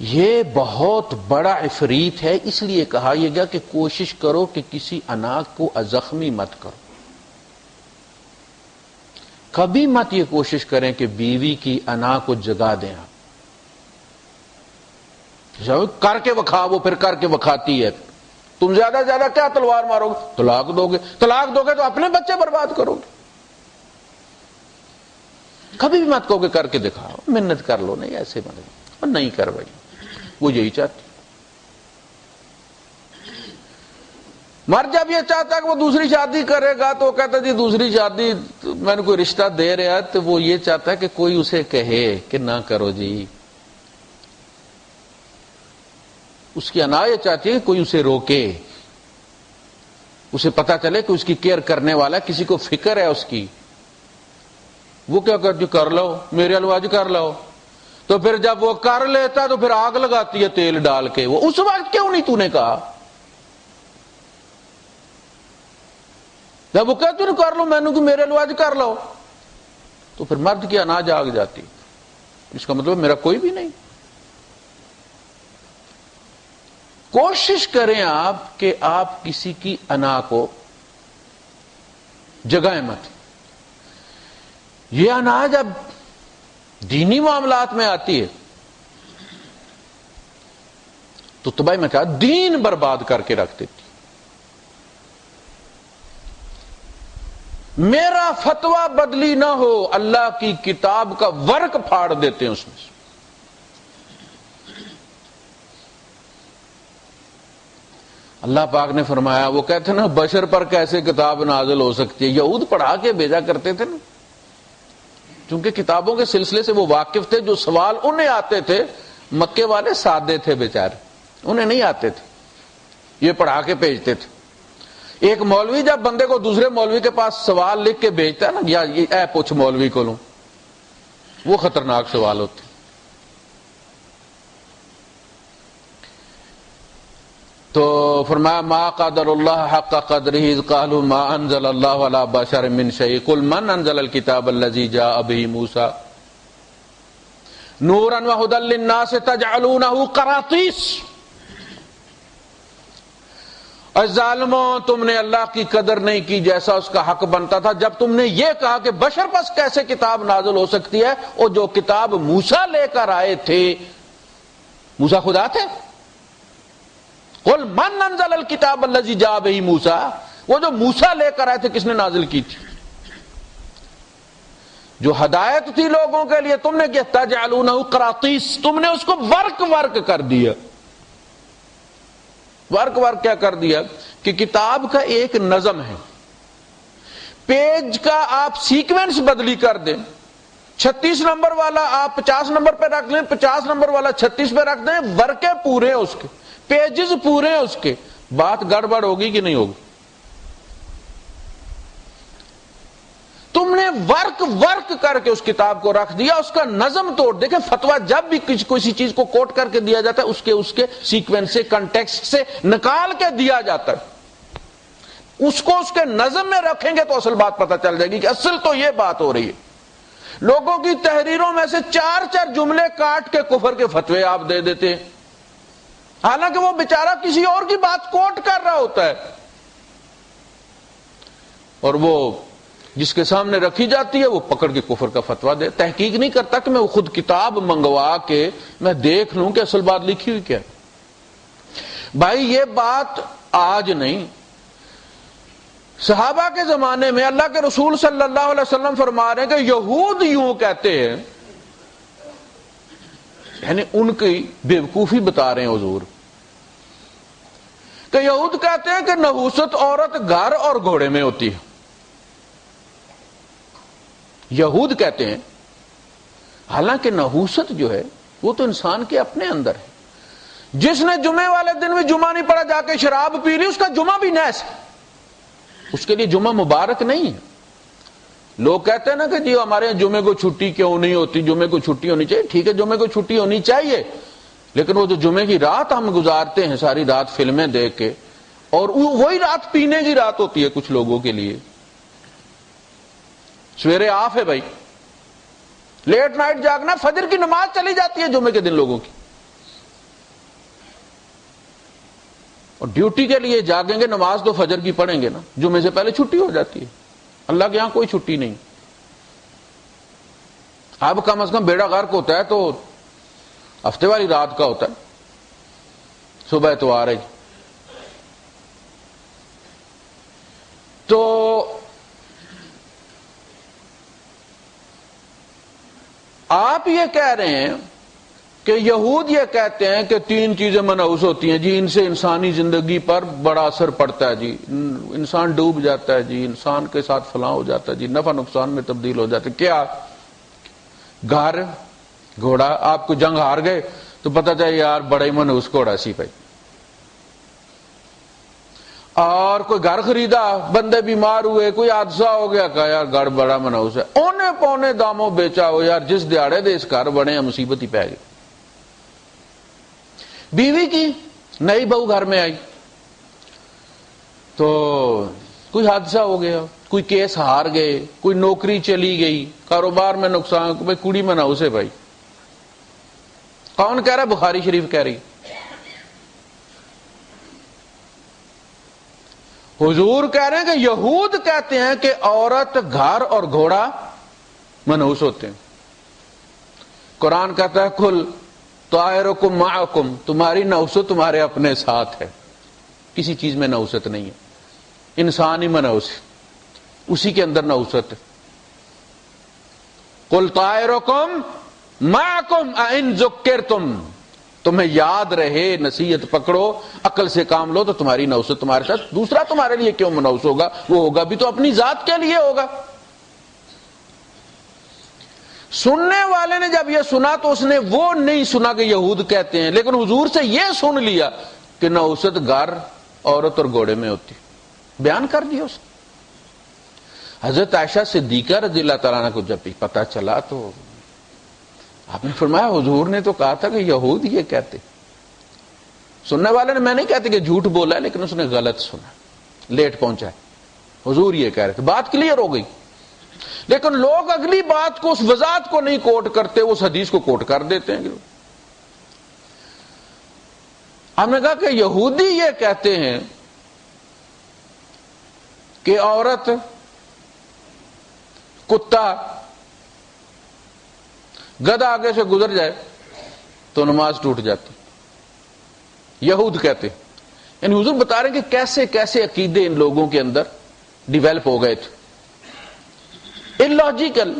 یہ بہت بڑا عفریت ہے, اس لیے کہا یہ گیا کہ کوشش کرو کہ کسی انا کو زخمی مت کرو. کبھی مت یہ کوشش کریں کہ بیوی کی انا کو جگا دیں. آپ کر کے وکھا, وہ پھر کر کے وکھاتی ہے. تم زیادہ سے زیادہ کیا تلوار مارو گے؟ طلاق دو گے. طلاق دو گے تو اپنے بچے برباد کرو گے. کبھی بھی مت کہو کہ کر کے دکھاؤ, محنت کر لو. نہیں ایسے مت, نہیں کر بھائی, وہ یہی چاہتی. مرد جب یہ چاہتا ہے کہ وہ دوسری شادی کرے گا تو وہ کہتا جی دوسری شادی میں نے کوئی رشتہ دے رہا ہے, تو وہ یہ چاہتا ہے کہ کوئی اسے کہے کہ نہ کرو جی. اس کی انا یہ چاہتی ہے کہ کوئی اسے روکے, اسے پتا چلے کہ اس کی کیئر کرنے والا, کسی کو فکر ہے اس کی. وہ کیا کرتی, کر لو میرے الواج کر لو. تو پھر جب وہ کر لیتا تو پھر آگ لگاتی ہے تیل ڈال کے. وہ اس وقت کیوں نہیں تو نے کہا؟ جب وہ کہتے ہیں کر لو, میں نے کہ میرے الواج کر لو, تو پھر مرد کی انا جاگ جاتی. اس کا مطلب میرا کوئی بھی نہیں. کوشش کریں آپ کہ آپ کسی کی انا کو جگائیں مت. یہ انا جب دینی معاملات میں آتی ہے تو تباہی میں کہا دین برباد کر کے رکھ دیتی. میرا فتویٰ بدلی نہ ہو، اللہ کی کتاب کا ورق پھاڑ دیتے ہیں اس میں سے. اللہ پاک نے فرمایا، وہ کہتے ہیں نا بشر پر کیسے کتاب نازل ہو سکتی ہے، یہود پڑھا کے بھیجا کرتے تھے نا، چونکہ کتابوں کے سلسلے سے وہ واقف تھے. جو سوال انہیں آتے تھے، مکے والے سادے تھے بیچارے، انہیں نہیں آتے تھے، یہ پڑھا کے بھیجتے تھے. ایک مولوی جب بندے کو دوسرے مولوی کے پاس سوال لکھ کے بھیجتا ہے نا، یا اے پوچھ مولوی کو لوں، وہ خطرناک سوال ہوتے. تو فرمایا ما قدر اللہ حق قدرہ اذ قالوا ما انزل اللہ علی بشر من شیء قل من انزل الکتاب الذی جاء به موسیٰ نورا وہدی للناس تجعلونہ قراطیس. اور ظالموں، تم نے اللہ کی قدر نہیں کی جیسا اس کا حق بنتا تھا جب تم نے یہ کہا کہ بشر پس کیسے کتاب نازل ہو سکتی ہے، اور جو کتاب موسیٰ لے کر آئے تھے، موسیٰ خدا تھے. قل من انزل الکتاب الذی جاء به موسیٰ، وہ جو موسیٰ لے کر آئے تھے کس نے نازل کی تھی؟ جو ہدایت تھی لوگوں کے لیے، تم نے کیا تجعلونہ قراطیس، تم نے اس کو ورق کر دیا. ورق کیا کر دیا کہ کتاب کا ایک نظم ہے، پیج کا آپ سیکوینس بدلی کر دیں، 36 نمبر والا آپ 50 نمبر پہ رکھ لیں، 50 نمبر والا 36 پہ رکھ دیں، ورقے پورے ہیں اس کے، پیجز پورے ہیں اس کے، بات گڑبڑ ہوگی کہ نہیں ہوگی؟ تم نے ورق کر کے اس کتاب کو رکھ دیا، اس کا نظم توڑ. دیکھیں فتویٰ جب بھی کسی چیز کو کوٹ کر کے دیا جاتا ہے، اس کے سیکوینس سے، کنٹیکسٹ سے نکال کے دیا جاتا ہے. اس کو اس کے نظم میں رکھیں گے تو اصل بات پتہ چل جائے گی کہ اصل تو یہ بات ہو رہی ہے. لوگوں کی تحریروں میں سے 4 جملے کاٹ کے کفر کے فتوے آپ دے دیتے ہیں، حالانکہ وہ بیچارہ کسی اور کی بات کوٹ کر رہا ہوتا ہے، اور وہ جس کے سامنے رکھی جاتی ہے وہ پکڑ کے کفر کا فتویٰ دے. تحقیق نہیں کرتا کہ میں وہ خود کتاب منگوا کے میں دیکھ لوں کہ اصل بات لکھی ہوئی کیا. بھائی یہ بات آج نہیں، صحابہ کے زمانے میں اللہ کے رسول صلی اللہ علیہ وسلم فرما رہے ہیں کہ یہود یوں کہتے ہیں، یعنی ان کی بیوقوفی بتا رہے ہیں حضور، کہ یہود کہتے ہیں کہ نحوست عورت گھر اور گھوڑے میں ہوتی ہے. یہود کہتے ہیں، حالانکہ نحوست جو ہے وہ تو انسان کے اپنے اندر ہے. جس نے جمعے والے دن بھی جمعہ نہیں پڑھا، جا کے شراب پی لی، اس کا جمعہ بھی نیس ہے، اس کے لیے جمعہ مبارک نہیں ہے. لوگ کہتے ہیں نا کہ جی ہمارے یہاں جمعے کو چھٹی کیوں نہیں ہوتی، جمعے کو چھٹی ہونی چاہیے. ٹھیک ہے جمعے کو چھٹی ہونی چاہیے، لیکن وہ جو جمعے کی رات ہم گزارتے ہیں ساری رات فلمیں دیکھ کے، اور وہی رات پینے کی رات ہوتی ہے کچھ لوگوں کے لیے. سویرے آف ہے بھائی، لیٹ نائٹ جاگنا، فجر کی نماز چلی جاتی ہے جمعے کے دن لوگوں کی، اور ڈیوٹی کے لیے جاگیں گے، نماز تو فجر کی پڑھیں گے نا، جمعے سے پہلے چھٹی ہو جاتی ہے. اللہ کے یہاں کوئی چھٹی نہیں. اب کم از کم بیڑا غرق ہوتا ہے تو ہفتے والی رات کا ہوتا ہے، صبح اتوار ہے. تو آپ یہ کہہ رہے ہیں کہ یہود یہ کہتے ہیں کہ 3 چیزیں منحوس ہوتی ہیں جی، ان سے انسانی زندگی پر بڑا اثر پڑتا ہے جی، انسان ڈوب جاتا ہے جی، انسان کے ساتھ فلاں ہو جاتا ہے جی، نفع نقصان میں تبدیل ہو جاتا ہے. کیا؟ گھر، گھوڑا. آپ کو جنگ ہار گئے تو پتہ چاہیے یار بڑا ہی منحوس گھوڑا سی بھائی. اور کوئی گھر خریدا، بندے بیمار ہوئے، کوئی حادثہ ہو گیا، کہا یار گھر بڑا منحوس ہے، اونے پونے داموں بیچا ہو یار، جس دیہڑے دے اس گھر بڑے ہیں مصیبت ہی پہ گئی. بیوی کی نئی بہو گھر میں آئی تو کوئی حادثہ ہو گیا، کوئی کیس ہار گئے، کوئی نوکری چلی گئی، کاروبار میں نقصان، بھائی کڑی منحوس ہے بھائی. کون کہہ رہا ہے؟ بخاری شریف کہہ رہی. حضور کہہ رہے ہیں کہ یہود کہتے ہیں کہ عورت گھر اور گھوڑا منحوس ہوتے ہیں۔ قرآن کہتا ہے کل طائرکم معکم، تمہاری نحوست تمہارے اپنے ساتھ ہے، کسی چیز میں نحوست نہیں ہے، انسان ہی منحوس ہے، اسی کے اندر نحوست ہے۔ قل طائرکم معکم ان ذکرتم، تمہیں یاد رہے، نصیحت پکڑو، عقل سے کام لو تو تمہاری نحوست تمہارے ساتھ، دوسرا تمہارے لیے کیوں منحوس ہوگا؟ وہ ہوگا بھی تو اپنی ذات کے لیے ہوگا۔ سننے والے نے جب یہ سنا تو اس نے وہ نہیں سنا کہ یہود کہتے ہیں، لیکن حضور سے یہ سن لیا کہ نحوست گھر، عورت اور گھوڑے میں ہوتی، بیان کر دیا اس نے۔ حضرت عائشہ صدیقہ رضی اللہ تعالیٰ عنہ کو جب پتہ چلا تو آپ نے فرمایا حضور نے تو کہا تھا کہ یہود یہ کہتے۔ سننے والے نے، میں نہیں کہتے کہ جھوٹ بولا ہے، لیکن اس نے غلط سنا، لیٹ پہنچا ہے، حضور یہ کہہ رہے تھے، بات کلیئر ہو گئی۔ لیکن لوگ اگلی بات کو، اس وضاحت کو نہیں کوٹ کرتے، اس حدیث کو کوٹ کر دیتے ہیں۔ ہم نے کہا کہ یہودی یہ کہتے ہیں کہ عورت، کتا، گدھا آگے سے گزر جائے تو نماز ٹوٹ جاتی، یہود کہتے ہیں۔ یعنی حضور بتا رہے ہیں کہ کیسے کیسے عقیدے ان لوگوں کے اندر ڈیویلپ ہو گئے تھے، اللاجیکل۔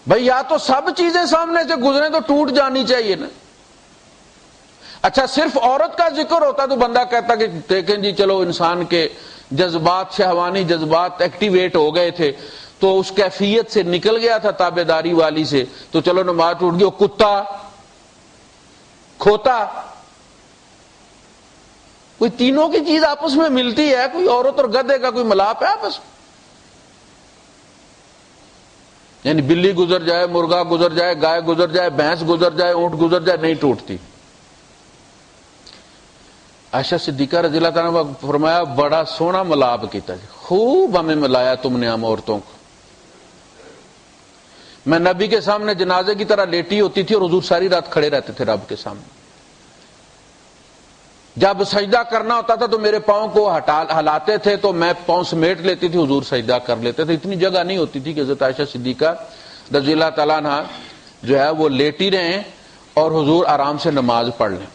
بھائی یا تو سب چیزیں سامنے سے گزریں تو ٹوٹ جانی چاہیے نا۔ اچھا صرف عورت کا ذکر ہوتا تو بندہ کہتا کہ دیکھیں جی چلو انسان کے جذبات، شہوانی جذبات ایکٹیویٹ ہو گئے تھے تو اس کیفیت سے نکل گیا تھا تابعداری والی سے، تو چلو نماز ٹوٹ گئی۔ وہ کتا، کھوتا، کوئی تینوں کی چیز آپس میں ملتی ہے؟ کوئی عورت اور گدھے کا کوئی ملاپ ہے آپس میں؟ یعنی بلی گزر جائے، مرغا گزر جائے، گائے گزر جائے، بھینس گزر جائے، اونٹ گزر جائے، نہیں ٹوٹتی۔ عائشہ صدیقہ رضی اللہ تعالیٰ نے فرمایا بڑا سونا ملاپ کیتا جی، خوب ہمیں ملایا تم نے ہم عورتوں کو۔ میں نبی کے سامنے جنازے کی طرح لیٹی ہوتی تھی اور حضور ساری رات کھڑے رہتے تھے رب کے سامنے۔ جب سجدہ کرنا ہوتا تھا تو میرے پاؤں کو ہلاتے تھے تو میں پاؤں سمیٹ لیتی تھی، حضور سجدہ کر لیتے تھے۔ اتنی جگہ نہیں ہوتی تھی کہ حضرت عائشہ صدیقہ رضی اللہ تعالیٰ عنہ جو ہے وہ لیٹی رہیں اور حضور آرام سے نماز پڑھ لیں۔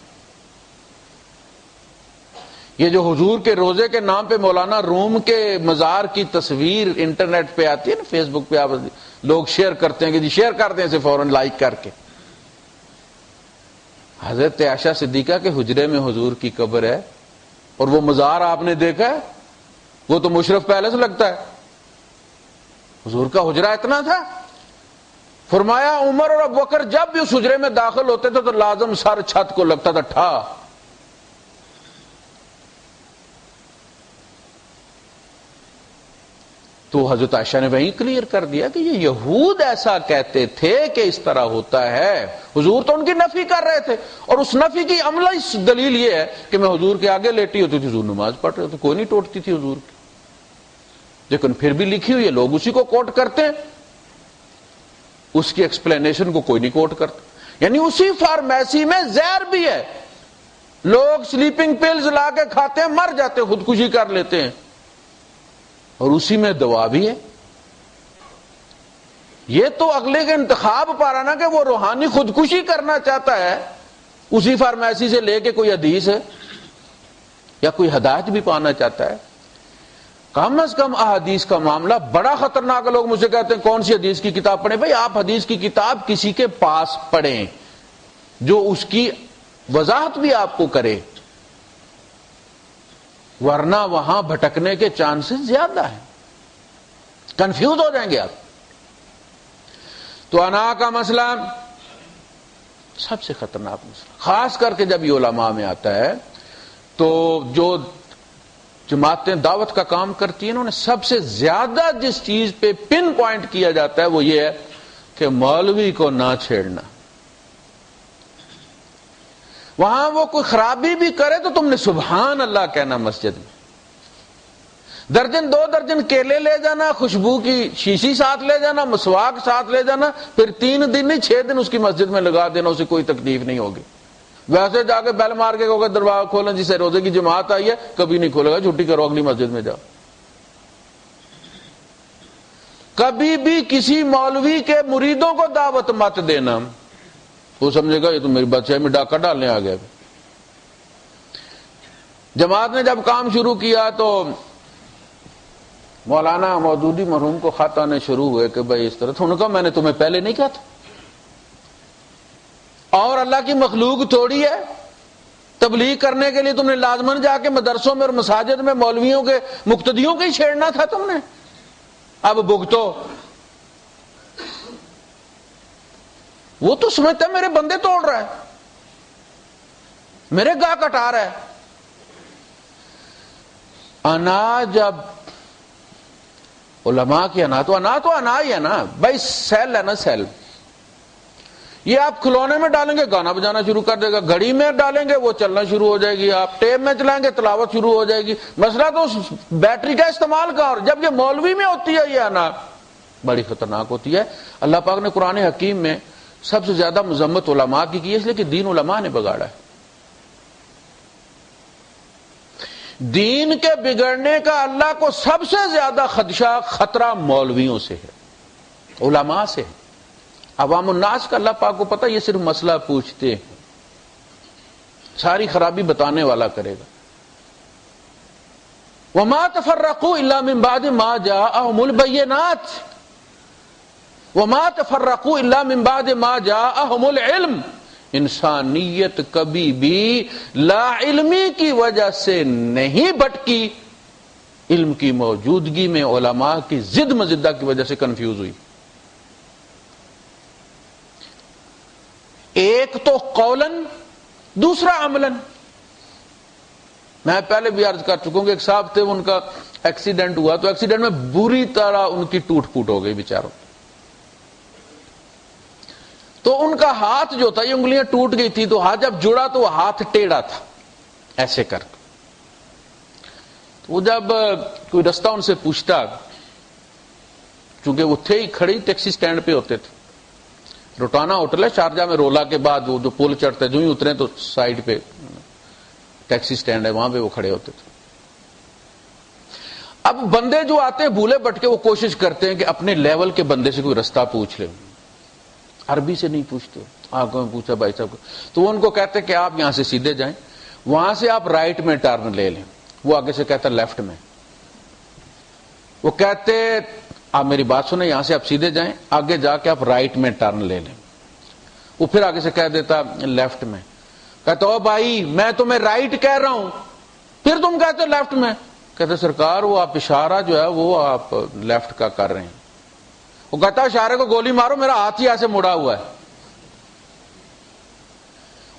یہ جو حضور کے روزے کے نام پہ مولانا روم کے مزار کی تصویر انٹرنیٹ پہ آتی ہے نا، فیس بک پہ آپ لوگ شیئر کرتے ہیں کہ جی شیئر کر دیں اسے فوراً لائک کر کے۔ حضرت عائشہ صدیقہ کے حجرے میں حضور کی قبر ہے، اور وہ مزار آپ نے دیکھا ہے؟ وہ تو مشرف پیلس لگتا ہے، حضور کا حجرہ اتنا تھا۔ فرمایا عمر اور ابوبکر جب بھی اس حجرے میں داخل ہوتے تھے تو لازم سر چھت کو لگتا تھا ٹھا۔ تو حضرت عائشہ نے وہیں کلیئر کر دیا کہ یہ یہود ایسا کہتے تھے کہ اس طرح ہوتا ہے۔ حضور تو ان کی نفی کر رہے تھے، اور اس نفی کی عملی دلیل یہ ہے کہ میں حضور کے آگے لیٹی ہوتی تھی، حضور نماز پڑھ رہے تھے، کوئی نہیں ٹوٹتی تھی حضور کی، لیکن پھر بھی لکھی ہوئی ہے، لوگ اسی کو کوٹ کرتے ہیں، اس کی ایکسپلینیشن کو کوئی نہیں کوٹ کرتا۔ یعنی اسی فارمیسی میں زہر بھی ہے، لوگ سلیپنگ پلز لا کے کھاتے ہیں، مر جاتے ہیں، خودکشی کر لیتے ہیں، اور اسی میں دوا بھی ہے۔ یہ تو اگلے کے انتخاب پر آنا کہ وہ روحانی خودکشی کرنا چاہتا ہے، اسی فارمیسی سے لے کے کوئی حدیث ہے یا کوئی ہدایت بھی پانا چاہتا ہے۔ کم از کم احادیث کا معاملہ بڑا خطرناک ہے۔ لوگ مجھ سے کہتے ہیں کون سی حدیث کی کتاب پڑھیں؟ بھائی آپ حدیث کی کتاب کسی کے پاس پڑھیں جو اس کی وضاحت بھی آپ کو کرے، ورنہ وہاں بھٹکنے کے چانسز زیادہ ہیں، کنفیوز ہو جائیں گے آپ۔ تو انا کا مسئلہ سب سے خطرناک مسئلہ، خاص کر کے جب یہ علماء میں آتا ہے تو جو جماعتیں دعوت کا کام کرتی ہیں انہوں نے سب سے زیادہ جس چیز پہ پن پوائنٹ کیا جاتا ہے وہ یہ ہے کہ مولوی کو نہ چھیڑنا۔ وہاں وہ کوئی خرابی بھی کرے تو تم نے سبحان اللہ کہنا مسجد میں، درجن دو درجن کیلے لے جانا، خوشبو کی شیشی ساتھ لے جانا، مسواک ساتھ لے جانا، پھر 3 دن نہیں 6 دن اس کی مسجد میں لگا دینا، اسے کوئی تکلیف نہیں ہوگی۔ ویسے جا کے بیل مار کے کہو دروازہ کھولیں جسے روزے کی جماعت آئی ہے، کبھی نہیں کھولے گا، چھٹی کرو اگلی مسجد میں جاؤ۔ کبھی بھی کسی مولوی کے مریدوں کو دعوت مت دینا، وہ سمجھے گا یہ تو میری بادشاہی میں ڈاکہ ڈالنے آ گیا۔ جماعت نے جب کام شروع کیا تو مولانا مودودی مرحوم کو خط آنے شروع ہوئے کہ بھائی اس طرح، تو انہوں نے کہا میں نے تمہیں پہلے نہیں کہا تھا، اور اللہ کی مخلوق تھوڑی ہے، تبلیغ کرنے کے لیے تم نے لازمن جا کے مدرسوں میں اور مساجد میں مولویوں کے مقتدیوں کے ہی چھیڑنا تھا تم نے، اب بھگتو۔ وہ تو سمجھتا ہے میرے بندے توڑ رہا ہے، میرے گاہ کٹا رہا ہے۔ انا جب علماء کی انا تو انا ہی ہے نا بھائی، سیل ہے نا سیل، یہ آپ کھلونے میں ڈالیں گے گانا بجانا شروع کر دے گا، گھڑی میں ڈالیں گے وہ چلنا شروع ہو جائے گی، آپ ٹیپ میں چلائیں گے تلاوت شروع ہو جائے گی۔ مسئلہ تو بیٹری کا استعمال کا، اور جب یہ مولوی میں ہوتی ہے یہ انا بڑی خطرناک ہوتی ہے۔ اللہ پاک نے قرآن حکیم میں سب سے زیادہ مذمت علماء کی ہے، اس لیے کہ دین علماء نے بگاڑا ہے۔ دین کے بگڑنے کا اللہ کو سب سے زیادہ خطرہ مولویوں سے ہے، علماء سے ہے۔ عوام الناس کا اللہ پاک کو پتہ، یہ صرف مسئلہ پوچھتے ہیں، ساری خرابی بتانے والا کرے گا۔ وما تفرقوا الا من بعد ما جاءهم البينات وما تفرقوا الا من بعد ما جاءهم العلم۔ انسانیت کبھی بھی لا علمی کی وجہ سے نہیں بھٹکی، علم کی موجودگی میں علماء کی ضد مزدہ کی وجہ سے کنفیوز ہوئی۔ ایک تو قولاً، دوسرا عملاً۔ میں پہلے بھی عرض کر چکا ہوں کہ ایک صاحب تھے، ان کا ایکسیڈنٹ ہوا تو ایکسیڈنٹ میں بری طرح ان کی ٹوٹ پھوٹ ہو گئی بیچاروں، تو ان کا ہاتھ جو تھا، یہ انگلیاں ٹوٹ گئی تھی، تو ہاتھ جب جڑا تو وہ ہاتھ ٹیڑھا تھا ایسے کر۔ تو جب کوئی رستہ ان سے پوچھتا، چونکہ وہ تھے ہی کھڑی ٹیکسی سٹینڈ پہ ہوتے تھے، روٹانا ہوٹل ہے شارجہ میں، رولا کے بعد وہ جو پل چڑھتے جو ہی اترے تو سائڈ پہ ٹیکسی سٹینڈ ہے، وہاں پہ وہ کھڑے ہوتے تھے۔ اب بندے جو آتے ہیں بھولے بٹکے، وہ کوشش کرتے ہیں کہ اپنے لیول کے بندے سے کوئی رستہ پوچھ لیں، عربی سے نہیں پوچھتے، آنکھوں میں پوچھا بھائی صاحب کو، تو وہ ان کو کہتے کہ آپ یہاں سے سیدھے جائیں، وہاں سے آپ رائٹ میں ٹرن لے لیں، وہ آگے سے کہتا لیفٹ میں، وہ کہتے آپ میری بات سنیں، یہاں سے آپ سیدھے جائیں، آگے جا کے آپ رائٹ میں ٹرن لے لیں، وہ پھر آگے سے کہہ دیتا لیفٹ میں، کہتا او بھائی میں تمہیں رائٹ کہہ رہا ہوں، پھر تم کہتے ہو لیفٹ میں، کہتے سرکار وہ آپ اشارہ جو ہے وہ آپ لیفٹ کا کر رہے ہیں، وہ کہتا اشارے کو گولی مارو، میرا ہاتھ ہی ایسے مڑا ہوا ہے۔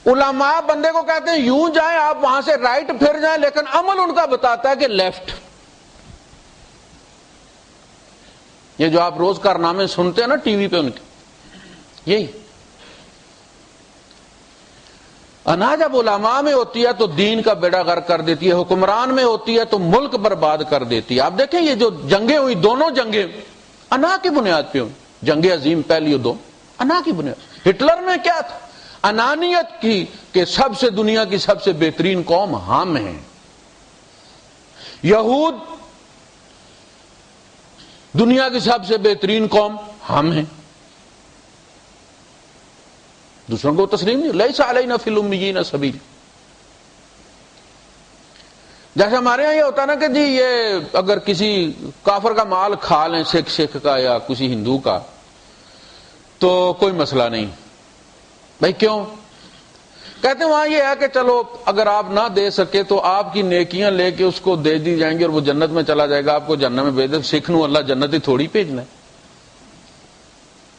علماء بندے کو کہتے ہیں یوں جائیں، آپ وہاں سے رائٹ پھر جائیں، لیکن عمل ان کا بتاتا ہے کہ لیفٹ۔ یہ جو آپ روز کارنامے سنتے ہیں نا ٹی وی پہ ان کے، یہی انا جب علماء میں ہوتی ہے تو دین کا بیڑا غرق کر دیتی ہے، حکمران میں ہوتی ہے تو ملک برباد کر دیتی ہے۔ آپ دیکھیں یہ جو جنگیں ہوئی، دونوں جنگیں انا کی بنیاد پہ ہوئی، جنگ عظیم پہلی اور دو انا کی بنیاد۔ ہٹلر میں کیا تھا؟ انانیت کی کہ سب سے دنیا کی سب سے بہترین قوم ہم ہیں۔ یہود دنیا کی سب سے بہترین قوم ہم ہیں، دوسروں کو تسلیم نہیں، لیس علینا فی الامیین سبیل۔ جیسے ہمارے یہاں یہ ہوتا نا کہ جی یہ اگر کسی کافر کا مال کھا لیں، سکھ کا یا کسی ہندو کا، تو کوئی مسئلہ نہیں۔ بھائی کیوں؟ کہتے ہیں وہاں یہ ہے کہ چلو اگر آپ نہ دے سکے تو آپ کی نیکیاں لے کے اس کو دے دی جائیں گی اور وہ جنت میں چلا جائے گا، آپ کو جنت میں بھیج دے۔ سکھ نو اللہ جنت ہی تھوڑی بھیجنا ہے،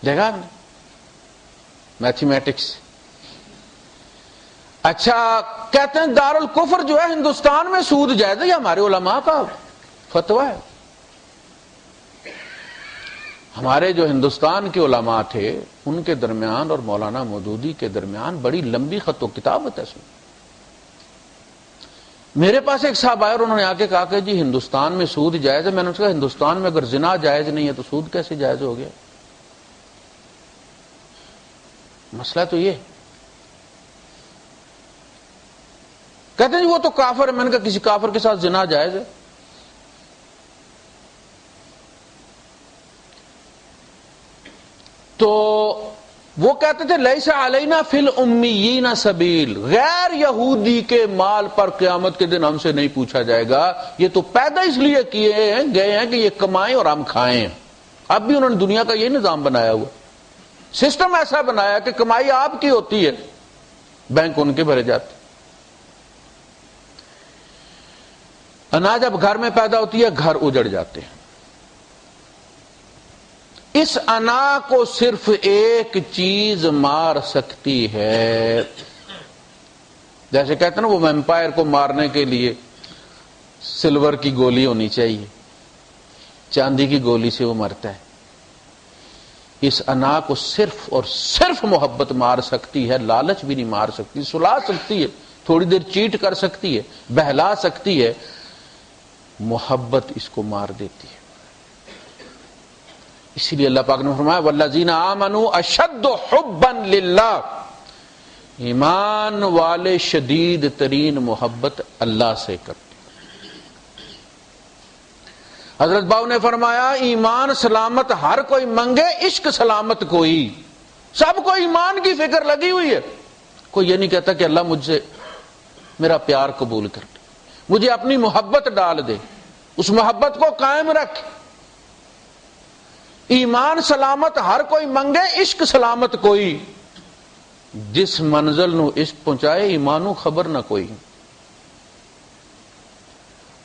دیکھا آپ نے میتھمیٹکس۔ اچھا کہتے ہیں دارالکفر جو ہے ہندوستان میں سود جائز ہے، یہ ہمارے علماء کا فتویٰ ہے۔ ہمارے جو ہندوستان کے علماء تھے ان کے درمیان اور مولانا مودودی کے درمیان بڑی لمبی خط و کتابت ہے۔ میرے پاس ایک صاحب آئے اور انہوں نے آ کے کہا کہ جی ہندوستان میں سود جائز ہے۔ میں نے کہا ہندوستان میں اگر زنا جائز نہیں ہے تو سود کیسے جائز ہو گیا؟ مسئلہ تو یہ کہتے ہیں جی وہ تو کافر ہے۔ میں نے کہا کسی کافر کے ساتھ زنا جائز ہے؟ تو وہ کہتے تھے لیس علینا فی الامیین سبیل، غیر یہودی کے مال پر قیامت کے دن ہم سے نہیں پوچھا جائے گا، یہ تو پیدا اس لیے کیے ہیں گئے ہیں کہ یہ کمائیں اور ہم کھائیں۔ اب بھی انہوں نے دنیا کا یہ نظام بنایا ہوا، سسٹم ایسا بنایا کہ کمائی آپ کی ہوتی ہے، بینک ان کے بھرے جاتے۔ اناج اب گھر میں پیدا ہوتی ہے، گھر اجڑ جاتے ہیں۔ اس انا کو صرف ایک چیز مار سکتی ہے، جیسے کہتے ہیں نا وہ ویمپائر کو مارنے کے لیے سلور کی گولی ہونی چاہیے، چاندی کی گولی سے وہ مرتا ہے۔ اس انا کو صرف اور صرف محبت مار سکتی ہے، لالچ بھی نہیں مار سکتی، سلا سکتی ہے، تھوڑی دیر چیٹ کر سکتی ہے، بہلا سکتی ہے، محبت اس کو مار دیتی ہے۔ اسی لیے اللہ پاک نے فرمایا والذین آمنوا اشد حبا للہ، ایمان والے شدید ترین محبت اللہ سے کرتے۔ حضرت باؤ نے فرمایا ایمان سلامت ہر کوئی منگے، عشق سلامت کوئی، سب کو ایمان کی فکر لگی ہوئی ہے، کوئی یہ نہیں کہتا کہ اللہ مجھ سے میرا پیار قبول کر لے، مجھے اپنی محبت ڈال دے، اس محبت کو قائم رکھ۔ ایمان سلامت ہر کوئی منگے، عشق سلامت کوئی، جس منزل نو عشق پہنچائے ایمانو خبر نہ کوئی۔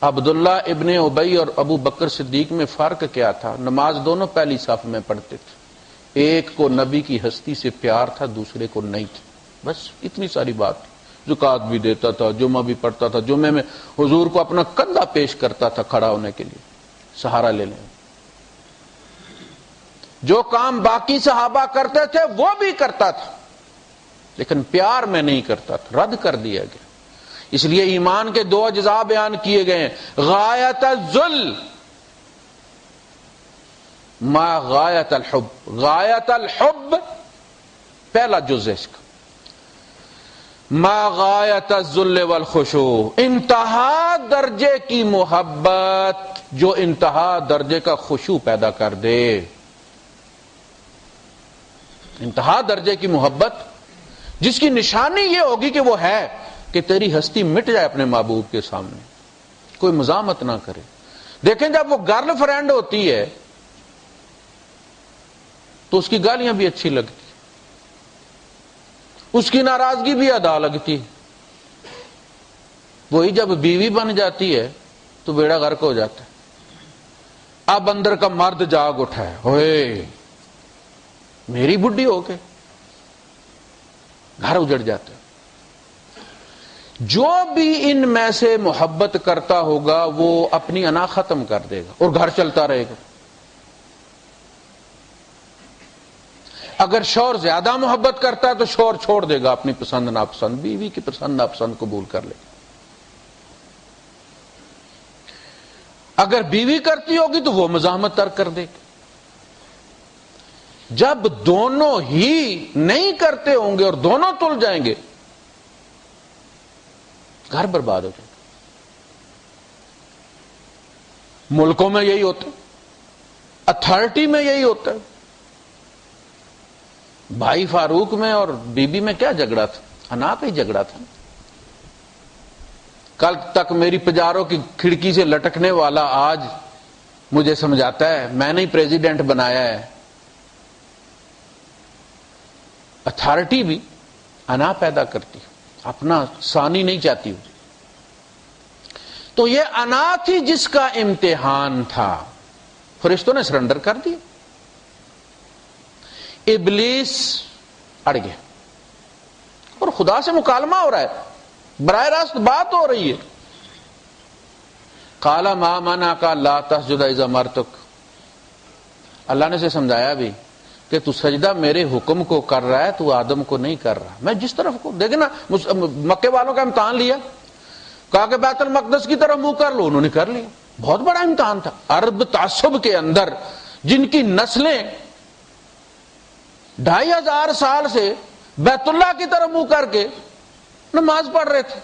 عبداللہ ابن ابی اور ابو بکر صدیق میں فرق کیا تھا؟ نماز دونوں پہلی صف میں پڑھتے تھے، ایک کو نبی کی ہستی سے پیار تھا، دوسرے کو نہیں تھا، بس اتنی ساری بات۔ زکات بھی دیتا تھا، جمعہ بھی پڑھتا تھا، جمعے میں حضور کو اپنا کندھا پیش کرتا تھا کھڑا ہونے کے لیے، سہارا لینے۔ جو کام باقی صحابہ کرتے تھے وہ بھی کرتا تھا، لیکن پیار میں نہیں کرتا تھا، رد کر دیا گیا۔ اس لیے ایمان کے دو اجزاء بیان کیے گئے ہیں، غایت الذل ما غایت الحب۔ غایت الحب پہلا جز ہے اس کا، ما غایت الذل والخشوع، انتہا درجے کی محبت جو انتہا درجے کا خشوع پیدا کر دے۔ انتہا درجے کی محبت جس کی نشانی یہ ہوگی کہ وہ ہے کہ تیری ہستی مٹ جائے اپنے محبوب کے سامنے، کوئی مزاحمت نہ کرے۔ دیکھیں جب وہ گرل فرینڈ ہوتی ہے تو اس کی گالیاں بھی اچھی لگتی، اس کی ناراضگی بھی ادا لگتی، وہی جب بیوی بن جاتی ہے تو بیڑا غرق ہو جاتا ہے۔ اب اندر کا مرد جاگ اٹھا ہے، ہوئے میری بڈھی ہو کے، گھر اجڑ جاتا ہے۔ جو بھی ان میں سے محبت کرتا ہوگا وہ اپنی انا ختم کر دے گا اور گھر چلتا رہے گا۔ اگر شوہر زیادہ محبت کرتا ہے تو شوہر چھوڑ دے گا اپنی پسند ناپسند، بیوی کی پسند ناپسند قبول کر لے گا۔ اگر بیوی کرتی ہوگی تو وہ مزاحمت ترک کر دے گی۔ جب دونوں ہی نہیں کرتے ہوں گے اور دونوں تل جائیں گے، گھر برباد ہو جائے گا۔ ملکوں میں یہی ہوتا ہے، اتھارٹی میں یہی ہوتا ہے۔ بھائی فاروق میں اور بی بی میں کیا جھگڑا تھا؟ انا کا ہی جھگڑا تھا۔ کل تک میری پجاروں کی کھڑکی سے لٹکنے والا آج مجھے سمجھاتا ہے میں نے ہی پریزیڈنٹ بنایا ہے۔ اتھارٹی بھی انا پیدا کرتی، اپنا ثانی نہیں چاہتی ہوں۔ تو یہ انا تھی جس کا امتحان تھا، فرشتوں نے سرنڈر کر دیا، ابلیس اڑ گیا اور خدا سے مکالمہ ہو رہا ہے، براہ راست بات ہو رہی ہے۔ قال ما منعک لا تسجد اذ امرتک، اللہ نے اسے سمجھایا بھی کہ تو سجدہ میرے حکم کو کر رہا ہے، تو آدم کو نہیں کر رہا۔ میں جس طرف کو دیکھیں نا، مکے والوں کا امتحان لیا، کہا کہ بیت المقدس کی طرف منہ کر لو، انہوں نے کر لیا۔ بہت بڑا امتحان تھا۔ عرب تعصب کے اندر جن کی نسلیں 2500 سال سے بیت اللہ کی طرف منہ کر کے نماز پڑھ رہے تھے۔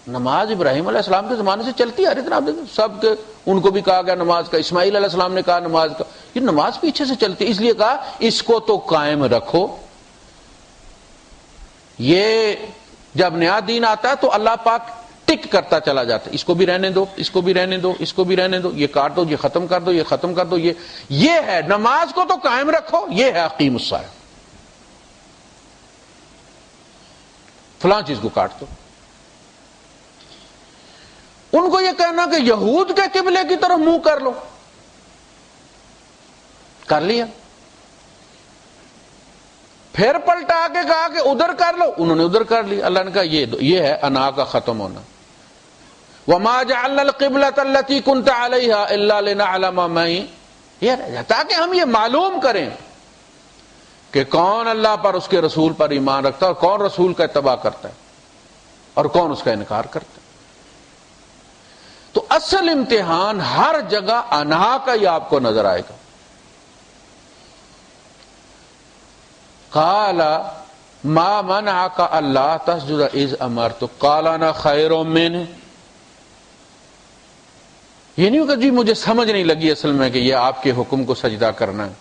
نماز ابراہیم علیہ السلام کے زمانے سے چلتی آ رہی تھی، سب کے ان کو بھی کہا گیا نماز کا، اسماعیل علیہ السلام نے کہا نماز کا، یہ نماز پیچھے سے چلتی، اس لیے کہا اس کو تو قائم رکھو. یہ جب نیا دین آتا ہے تو اللہ پاک ٹک کرتا چلا جاتا ہے، اس کو بھی رہنے دو، اس کو بھی رہنے دو، اس کو بھی رہنے دو، یہ کاٹ دو، یہ ختم کر دو، یہ ختم کر دو. یہ ہے نماز کو تو قائم رکھو، یہ ہے اقیم الصلاۃ. فلاں چیز کو کاٹ دو. ان کو یہ کہنا کہ یہود کے قبلے کی طرف منہ کر لو، کر لیا. پھر پلٹا کے کہا کہ ادھر کر لو، انہوں نے ادھر کر لی. اللہ نے کہا یہ ہے انا کا ختم ہونا. وما جعلنا القبلة التي كنت عليها الا لنعلم من، تاکہ ہم یہ معلوم کریں کہ کون اللہ پر اس کے رسول پر ایمان رکھتا ہے اور کون رسول کا اتباع کرتا ہے اور کون اس کا انکار کرتا ہے. تو اصل امتحان ہر جگہ انا کا ہی آپ کو نظر آئے گا. قال ما منعك الا تسجد اذ امرتك قال انا خیر منه. یہ نہیں ہوگا جی مجھے سمجھ نہیں لگی اصل میں کہ یہ آپ کے حکم کو سجدہ کرنا ہے،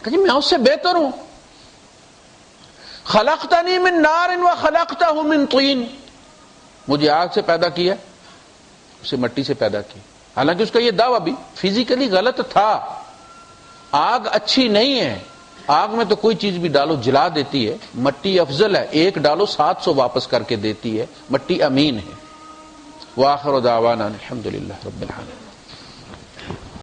کہ جی میں اس سے بہتر ہوں. خلقتنی من نار وخلقتہ من طین، مجھے آگ سے پیدا کیا، اسے مٹی سے پیدا کیا. حالانکہ اس کا یہ دعویٰ بھی فزیکلی غلط تھا. آگ اچھی نہیں ہے، آگ میں تو کوئی چیز بھی ڈالو جلا دیتی ہے. مٹی افضل ہے، ایک ڈالو 700 واپس کر کے دیتی ہے. مٹی امین ہے. وآخر دعوانا الحمدللہ رب العالمین.